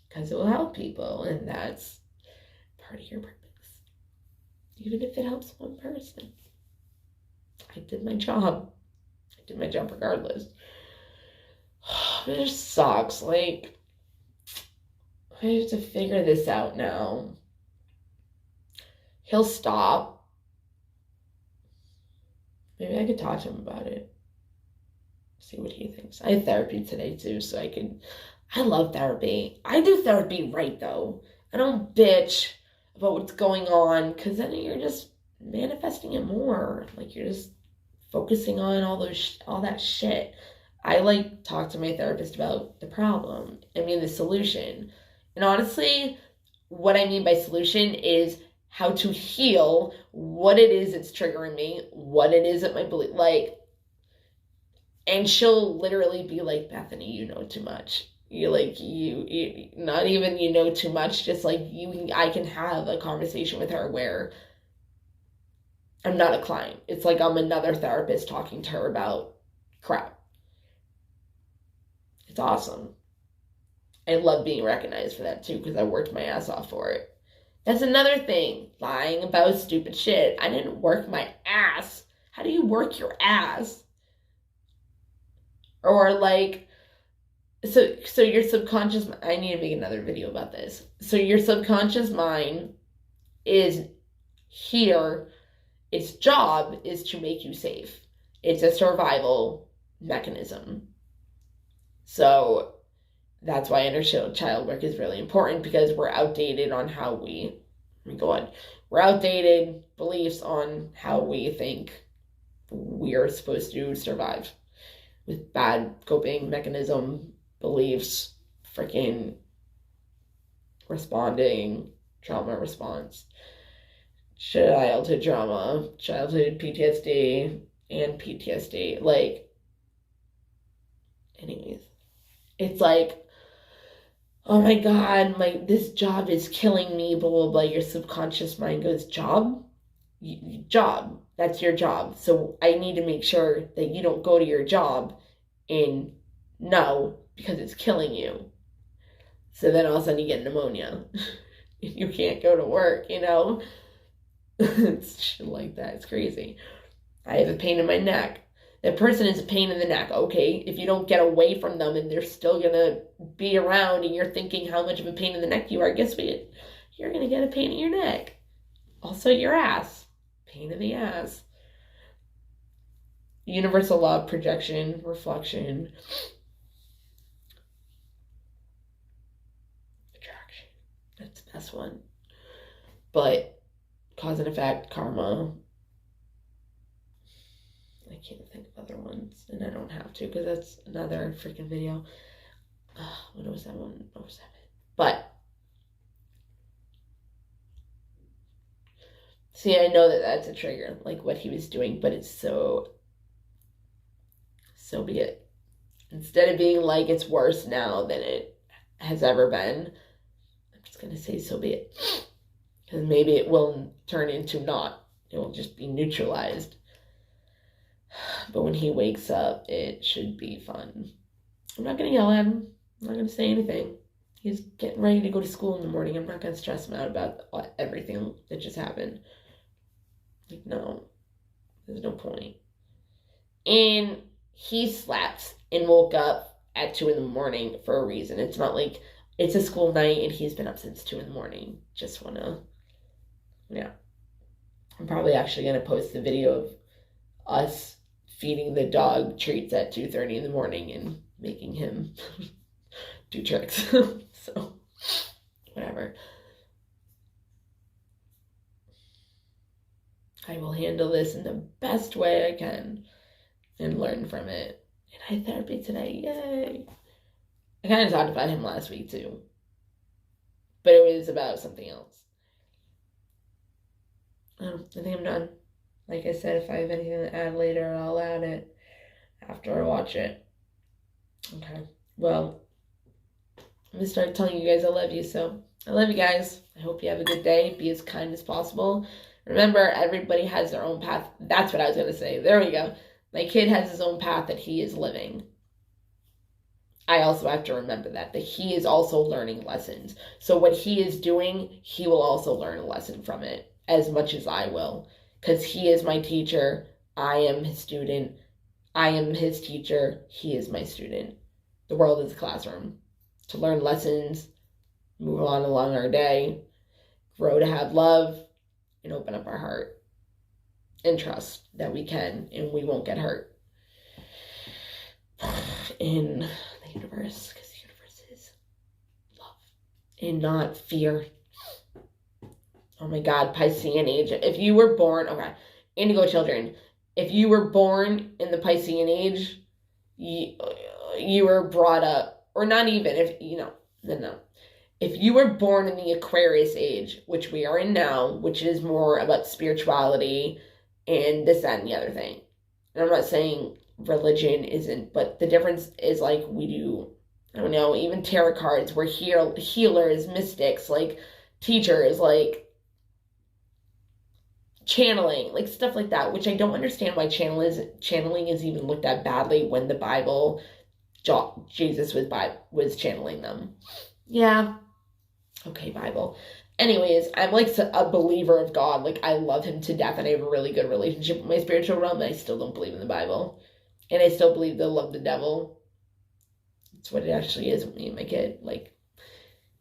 because it will help people, and that's part of your purpose. Even if it helps one person. I did my job. I did my job regardless. It just sucks. Like, I have to figure this out now. He'll stop. Maybe I could talk to him about it. See what he thinks. I had therapy today too, so I love therapy. I do therapy right though. I don't bitch about what's going on, because then you're just manifesting it more. Like, you're just focusing on all that shit. I like talk to my therapist about the problem. I mean, the solution. And honestly, what I mean by solution is how to heal what it is that's triggering me, what it is that my belief, like, and she'll literally be like, Bethany, you know too much. You like, you not even you know too much, just like I can have a conversation with her where I'm not a client. It's like I'm another therapist talking to her about crap. It's awesome. I love being recognized for that too, because I worked my ass off for it. That's another thing. Lying about stupid shit. I didn't work my ass. How do you work your ass? Or like, so your subconscious, I need to make another video about this. So your subconscious mind is here. Its job is to make you safe. It's a survival mechanism. So that's why inner child work is really important, because we're outdated on how we're outdated beliefs on how we think we are supposed to survive, with bad coping mechanism beliefs, freaking responding, trauma response, childhood trauma, childhood PTSD, and PTSD. Like, anyways, it's like, oh my God, this job is killing me, blah, blah, blah. Your subconscious mind goes, job? Job. That's your job. So I need to make sure that you don't go to your job and no, because it's killing you. So then all of a sudden you get pneumonia. You can't go to work, you know? It's shit like that. It's crazy. I have a pain in my neck. That person is a pain in the neck. Okay, if you don't get away from them and they're still gonna be around and you're thinking how much of a pain in the neck you are, guess what? You're gonna get a pain in your neck. Also your ass. Pain in the ass. Universal law of projection, reflection, attraction. That's the best one. But cause and effect, karma. I can't think of other ones, and I don't have to, because that's another freaking video. What was that one? 07. But see, I know that that's a trigger, like what he was doing, but it's so be it. Instead of being like it's worse now than it has ever been, I'm just gonna say so be it, because maybe it will turn into not. It will just be neutralized. But when he wakes up, it should be fun. I'm not going to yell at him. I'm not going to say anything. He's getting ready to go to school in the morning. I'm not going to stress him out about everything that just happened. Like, no. There's no point. And he slept and woke up at 2 in the morning for a reason. It's not like it's a school night and he's been up since 2 in the morning. Just want to, yeah. I'm probably actually going to post the video of us feeding the dog treats at 2:30 in the morning and making him do tricks. So, whatever. I will handle this in the best way I can and learn from it. And I had therapy today. Yay! I kind of talked about him last week too, but it was about something else. I think I'm done. Like I said, if I have anything to add later, I'll add it after I watch it. Okay. Well, I'm going to start telling you guys I love you. So, I love you guys. I hope you have a good day. Be as kind as possible. Remember, everybody has their own path. That's what I was going to say. There we go. My kid has his own path that he is living. I also have to remember that he is also learning lessons. So what he is doing, he will also learn a lesson from it as much as I will. Because he is my teacher, I am his student, I am his teacher, he is my student. The world is a classroom. To learn lessons, move on along our day, grow to have love, and open up our heart. And trust that we can and we won't get hurt. In the universe, because the universe is love and not fear. Oh my God, Piscean age. If you were born, okay, Indigo children, if you were born in the Piscean age, you were brought up, or not even, if, no. if you were born in the Aquarius age, which we are in now, which is more about spirituality and this, that, and the other thing. And I'm not saying religion isn't, but the difference is like we do, I don't know, even tarot cards, we're healers, mystics, like teachers, like channeling, like stuff like that, which I don't understand why channeling is even looked at badly when the Bible, Jesus was channeling them. Yeah. Okay, Bible. Anyways, I'm like a believer of God. Like, I love him to death, and I have a really good relationship with my spiritual realm, and I still don't believe in the Bible. And I still believe they'll love the devil. That's what it actually is with me and my kid. Like,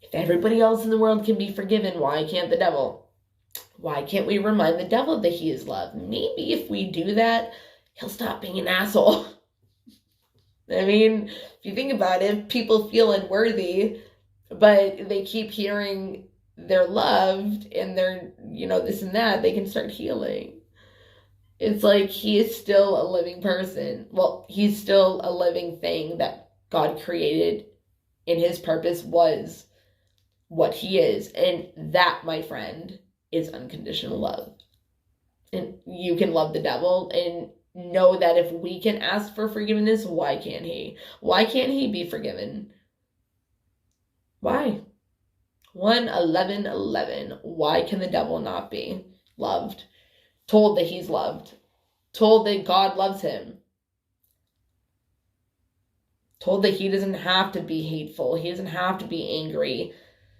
if everybody else in the world can be forgiven, why can't the devil? Why can't we remind the devil that he is love? Maybe if we do that, he'll stop being an asshole. I mean, if you think about it, people feel unworthy, but they keep hearing they're loved and they're, this and that, they can start healing. It's like he is still a living person. Well, he's still a living thing that God created, and his purpose was what he is. And that, my friend, is unconditional love. And you can love the devil and know that if we can ask for forgiveness, why can't he? Why can't he be forgiven? Why? 1:11:11. Why can the devil not be loved? Told that he's loved. Told that God loves him. Told that he doesn't have to be hateful. He doesn't have to be angry.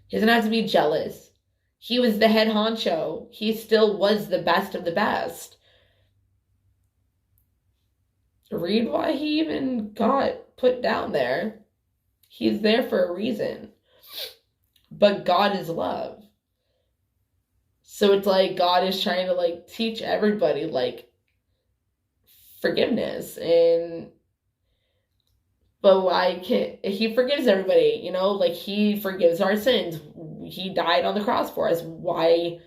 He doesn't have to be jealous. He was the head honcho. He still was the best of the best. Read why he even got put down there. He's there for a reason. But God is love. So it's like God is trying to like teach everybody like forgiveness, but why can't he forgives everybody, like he forgives our sins. He died on the cross for us. Why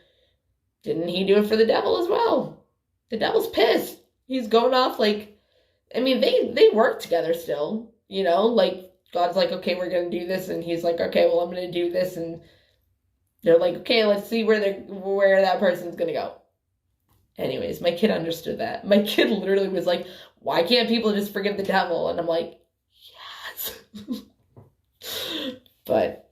didn't he do it for the devil as well? The devil's pissed. He's going off like, I mean, they work together still, like God's like, okay, we're going to do this. And he's like, okay, well, I'm going to do this. And they're like, okay, let's see where that person's going to go. Anyways, my kid understood that. My kid literally was like, why can't people just forgive the devil? And I'm like, yes. But,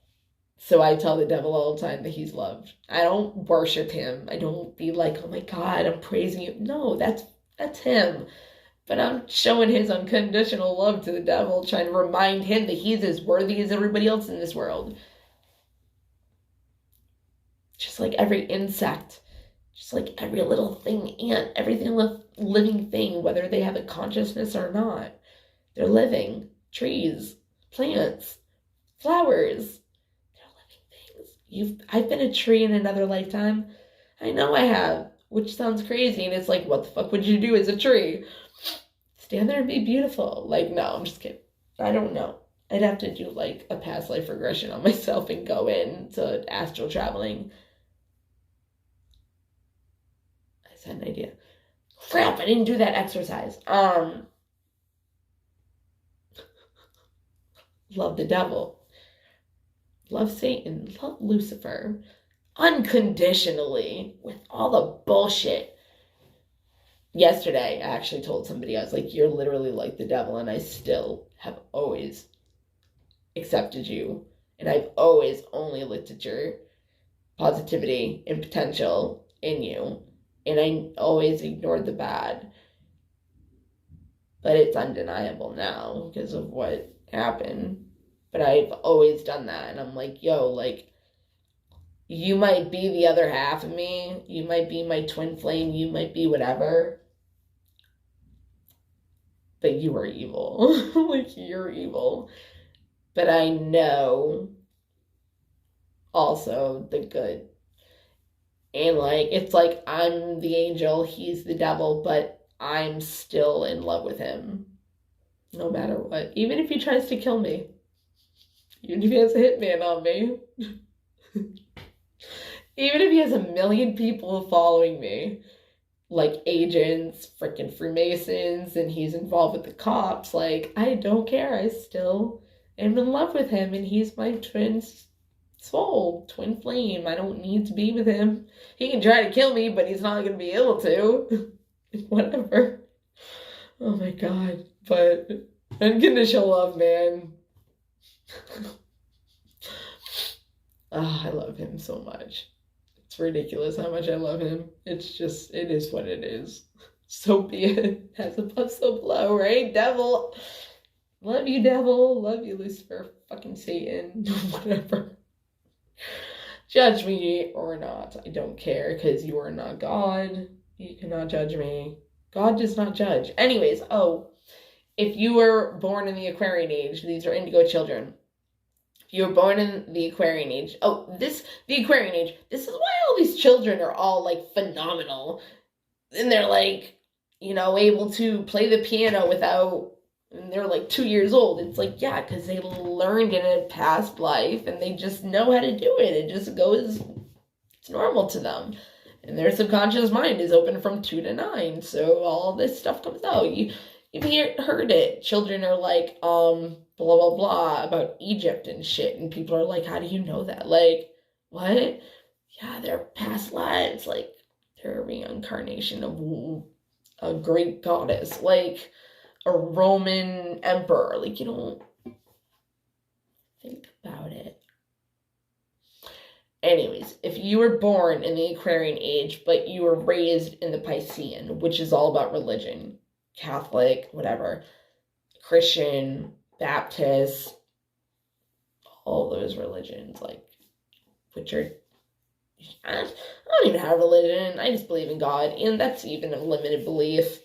so I tell the devil all the time that he's loved. I don't worship him. I don't be like, oh my God, I'm praising you. No, that's him. But I'm showing his unconditional love to the devil, trying to remind him that he's as worthy as everybody else in this world. Just like every insect, just like every little thing, ant, everything living thing, whether they have a consciousness or not. They're living. Trees, plants, flowers. They're living things. I've been a tree in another lifetime. I know I have, which sounds crazy. And it's like, what the fuck would you do as a tree? Stand there and be beautiful. Like, no, I'm just kidding. I don't know. I'd have to do like a past life regression on myself and go into astral traveling. I just had an idea. Crap, I didn't do that exercise. Love the devil. Love Satan. Love Lucifer. Unconditionally. With all the bullshit. Yesterday, I actually told somebody, I was like, you're literally like the devil, and I still have always accepted you. And I've always only looked at your positivity and potential in you. And I always ignored the bad. But it's undeniable now because of what happened. But I've always done that. And I'm like, yo, like, you might be the other half of me. You might be my twin flame. You might be whatever. But you are evil. Like, you're evil. But I know also the good. And, like, it's like I'm the angel, he's the devil, but I'm still in love with him. No matter what. Even if he tries to kill me. Even if he has a hitman on me. Even if he has 1 million people following me. Like agents, freaking Freemasons, and he's involved with the cops. Like, I don't care. I still am in love with him, and he's my twin Soul, twin flame. I don't need to be with him. He can try to kill me, but he's not going to be able to. Whatever. Oh my god. But unconditional love, man. Oh, I love him so much. It's ridiculous how much I love him. It's just, it is what it is. So be it. As above, so below, right? Devil. Love you, devil. Love you, Lucifer. Fucking Satan. Whatever. Judge me or not. I don't care, because you are not God. You cannot judge me. God does not judge. Anyways, if you were born in the Aquarian age, these are indigo children. If you were born in the Aquarian age, the Aquarian age, this is why all these children are all, like, phenomenal. And they're, like, you know, able to play the piano without, and they're, like, 2 years old. It's like, yeah, because they learned in a past life, and they just know how to do it. It just goes, it's normal to them. And their subconscious mind is open from 2 to 9, so all this stuff comes out. You've heard it. Children are like, blah, blah, blah, about Egypt and shit, and people are like, how do you know that? Like, what? Yeah, their past lives, like, they're a reincarnation of a great goddess, like a Roman emperor. Like, you don't think about it. Anyways, if you were born in the Aquarian age, but you were raised in the Piscean, which is all about religion, Catholic, whatever, Christian, Baptist, all those religions, like, which are, I don't even have religion, I just believe in God, and that's even a limited belief.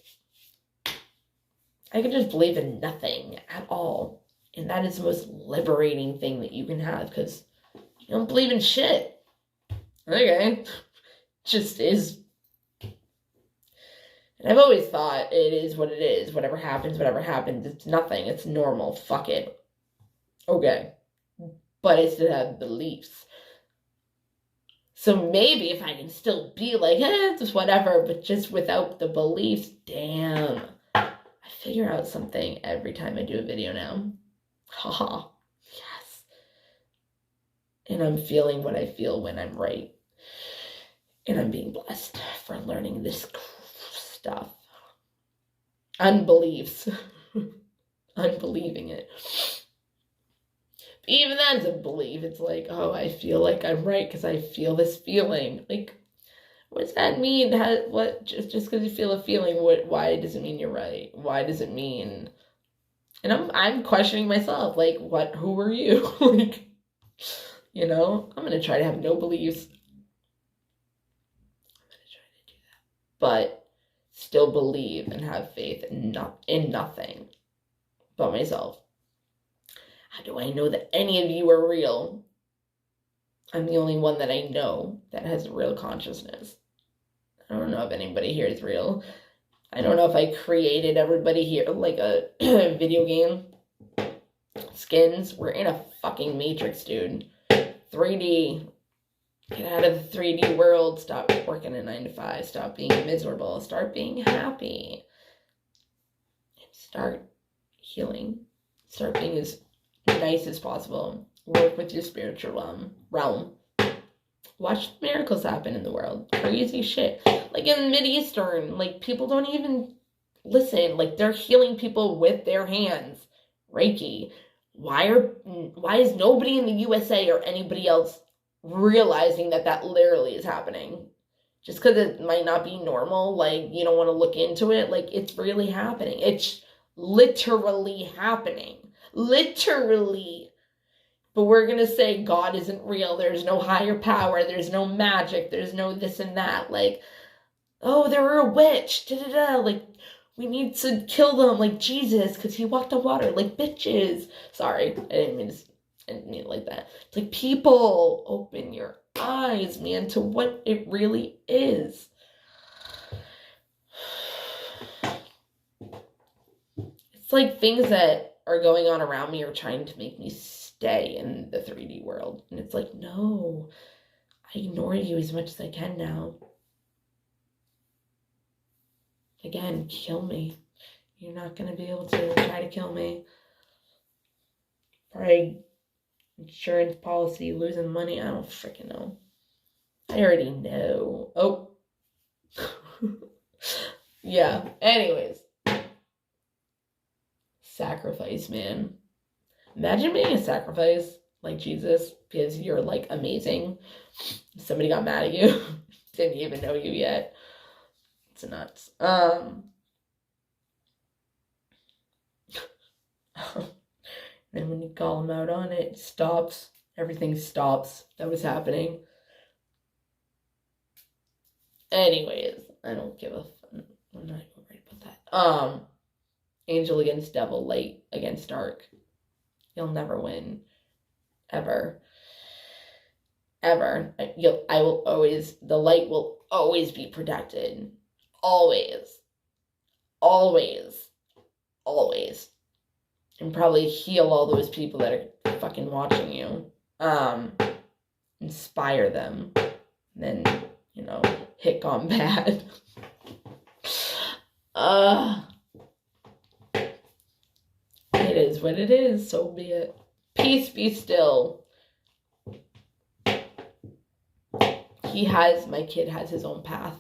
I can just believe in nothing at all, and that is the most liberating thing that you can have, because you don't believe in shit. Okay. Just is. And I've always thought it is what it is. Whatever happens, it's nothing. It's normal. Fuck it. Okay. But I still have beliefs. So maybe if I can still be like, just whatever, but just without the beliefs, damn. I figure out something every time I do a video now. Haha. Yes. And I'm feeling what I feel when I'm right. And I'm being blessed for learning this stuff. Unbeliefs. Unbelieving it. But even that's a belief. It's like, I feel like I'm right because I feel this feeling. Like, what does that mean? Just because you feel a feeling, why does it mean you're right? Why does it mean? And I'm questioning myself. Like, who are you? Like, you know, I'm going to try to have no beliefs. I'm going to try to do that. But still believe and have faith in nothing but myself. How do I know that any of you are real? I'm the only one that I know that has a real consciousness. I don't know if anybody here is real. I don't know if I created everybody here like a video game. Skins. We're in a fucking Matrix, dude. 3D. Get out of the 3D world. Stop working a 9 to 5. Stop being miserable. Start being happy. And start healing. Start being as nice as possible. Work with your spiritual realm. Watch miracles happen in the world. Crazy shit. Like in Mid-Eastern, like people don't even listen. Like they're healing people with their hands. Reiki. Why is nobody in the USA or anybody else realizing that literally is happening? Just because it might not be normal, like you don't want to look into it, like it's really happening. It's literally happening. Literally. But we're going to say God isn't real. There's no higher power. There's no magic. There's no this and that. Like, oh, they're a witch. Da-da-da. Like, we need to kill them like Jesus because he walked on water. Like, bitches. Sorry. I didn't mean it like that. It's like, people, open your eyes, man, to what it really is. It's like things that are going on around me are trying to make me stay in the 3D world. And it's like, no, I ignore you as much as I can now. Again, kill me. You're not going to be able to try to kill me. Probably insurance policy, losing money. I don't freaking know. I already know. Oh. Yeah. Anyways. Sacrifice, man. Imagine being a sacrifice like Jesus because you're like amazing. Somebody got mad at you. Didn't even know you yet. It's nuts. Then when you call him out on it, it stops. Everything stops. That was happening. Anyways, I don't give a fuck. I'm not even worried about that. Angel against devil, light against dark. You'll never win. Ever. Ever. I will always, the light will always be protected. Always. Always. Always. And probably heal all those people that are fucking watching you. Inspire them. Then, hit gone bad. It is what it is, so be it. Peace be still. My kid has his own path.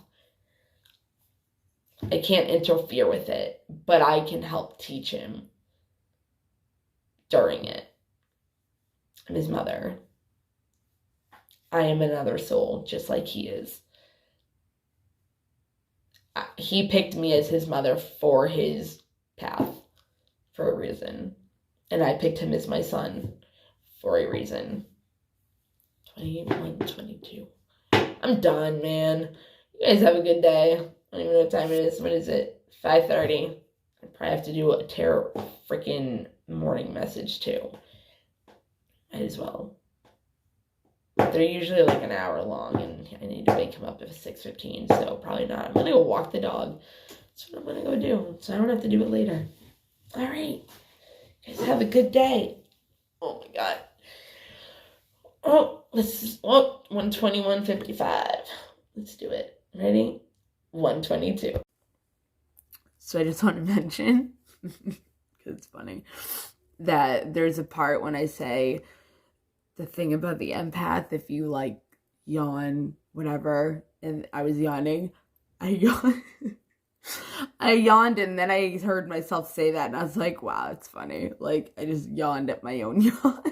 I can't interfere with it, but I can help teach him during it. I'm his mother. I am another soul, just like he is. He picked me as his mother for his path, for a reason. And I picked him as my son for a reason. 21, 22. I'm done, man. You guys have a good day. I don't even know what time it is. What is it? 5:30. I probably have to do a freaking morning message too. Might as well. They're usually like an hour long, and I need to wake him up at 6:15, so probably not. I'm gonna go walk the dog. That's what I'm gonna go do, so I don't have to do it later. All right. Guys, have a good day. Oh my God. Oh, 121.55. Let's do it. Ready? 122. So I just want to mention, because it's funny, that there's a part when I say the thing about the empath, if you like yawn, whatever, and I was yawning, I yawned and then I heard myself say that and I was like, wow, it's funny. Like, I just yawned at my own yawn.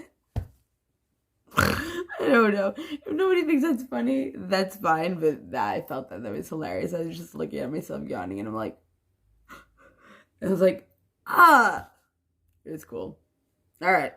I don't know. If nobody thinks that's funny, that's fine, but I felt that was hilarious. I was just looking at myself yawning and I'm like, I was like, it was cool. All right.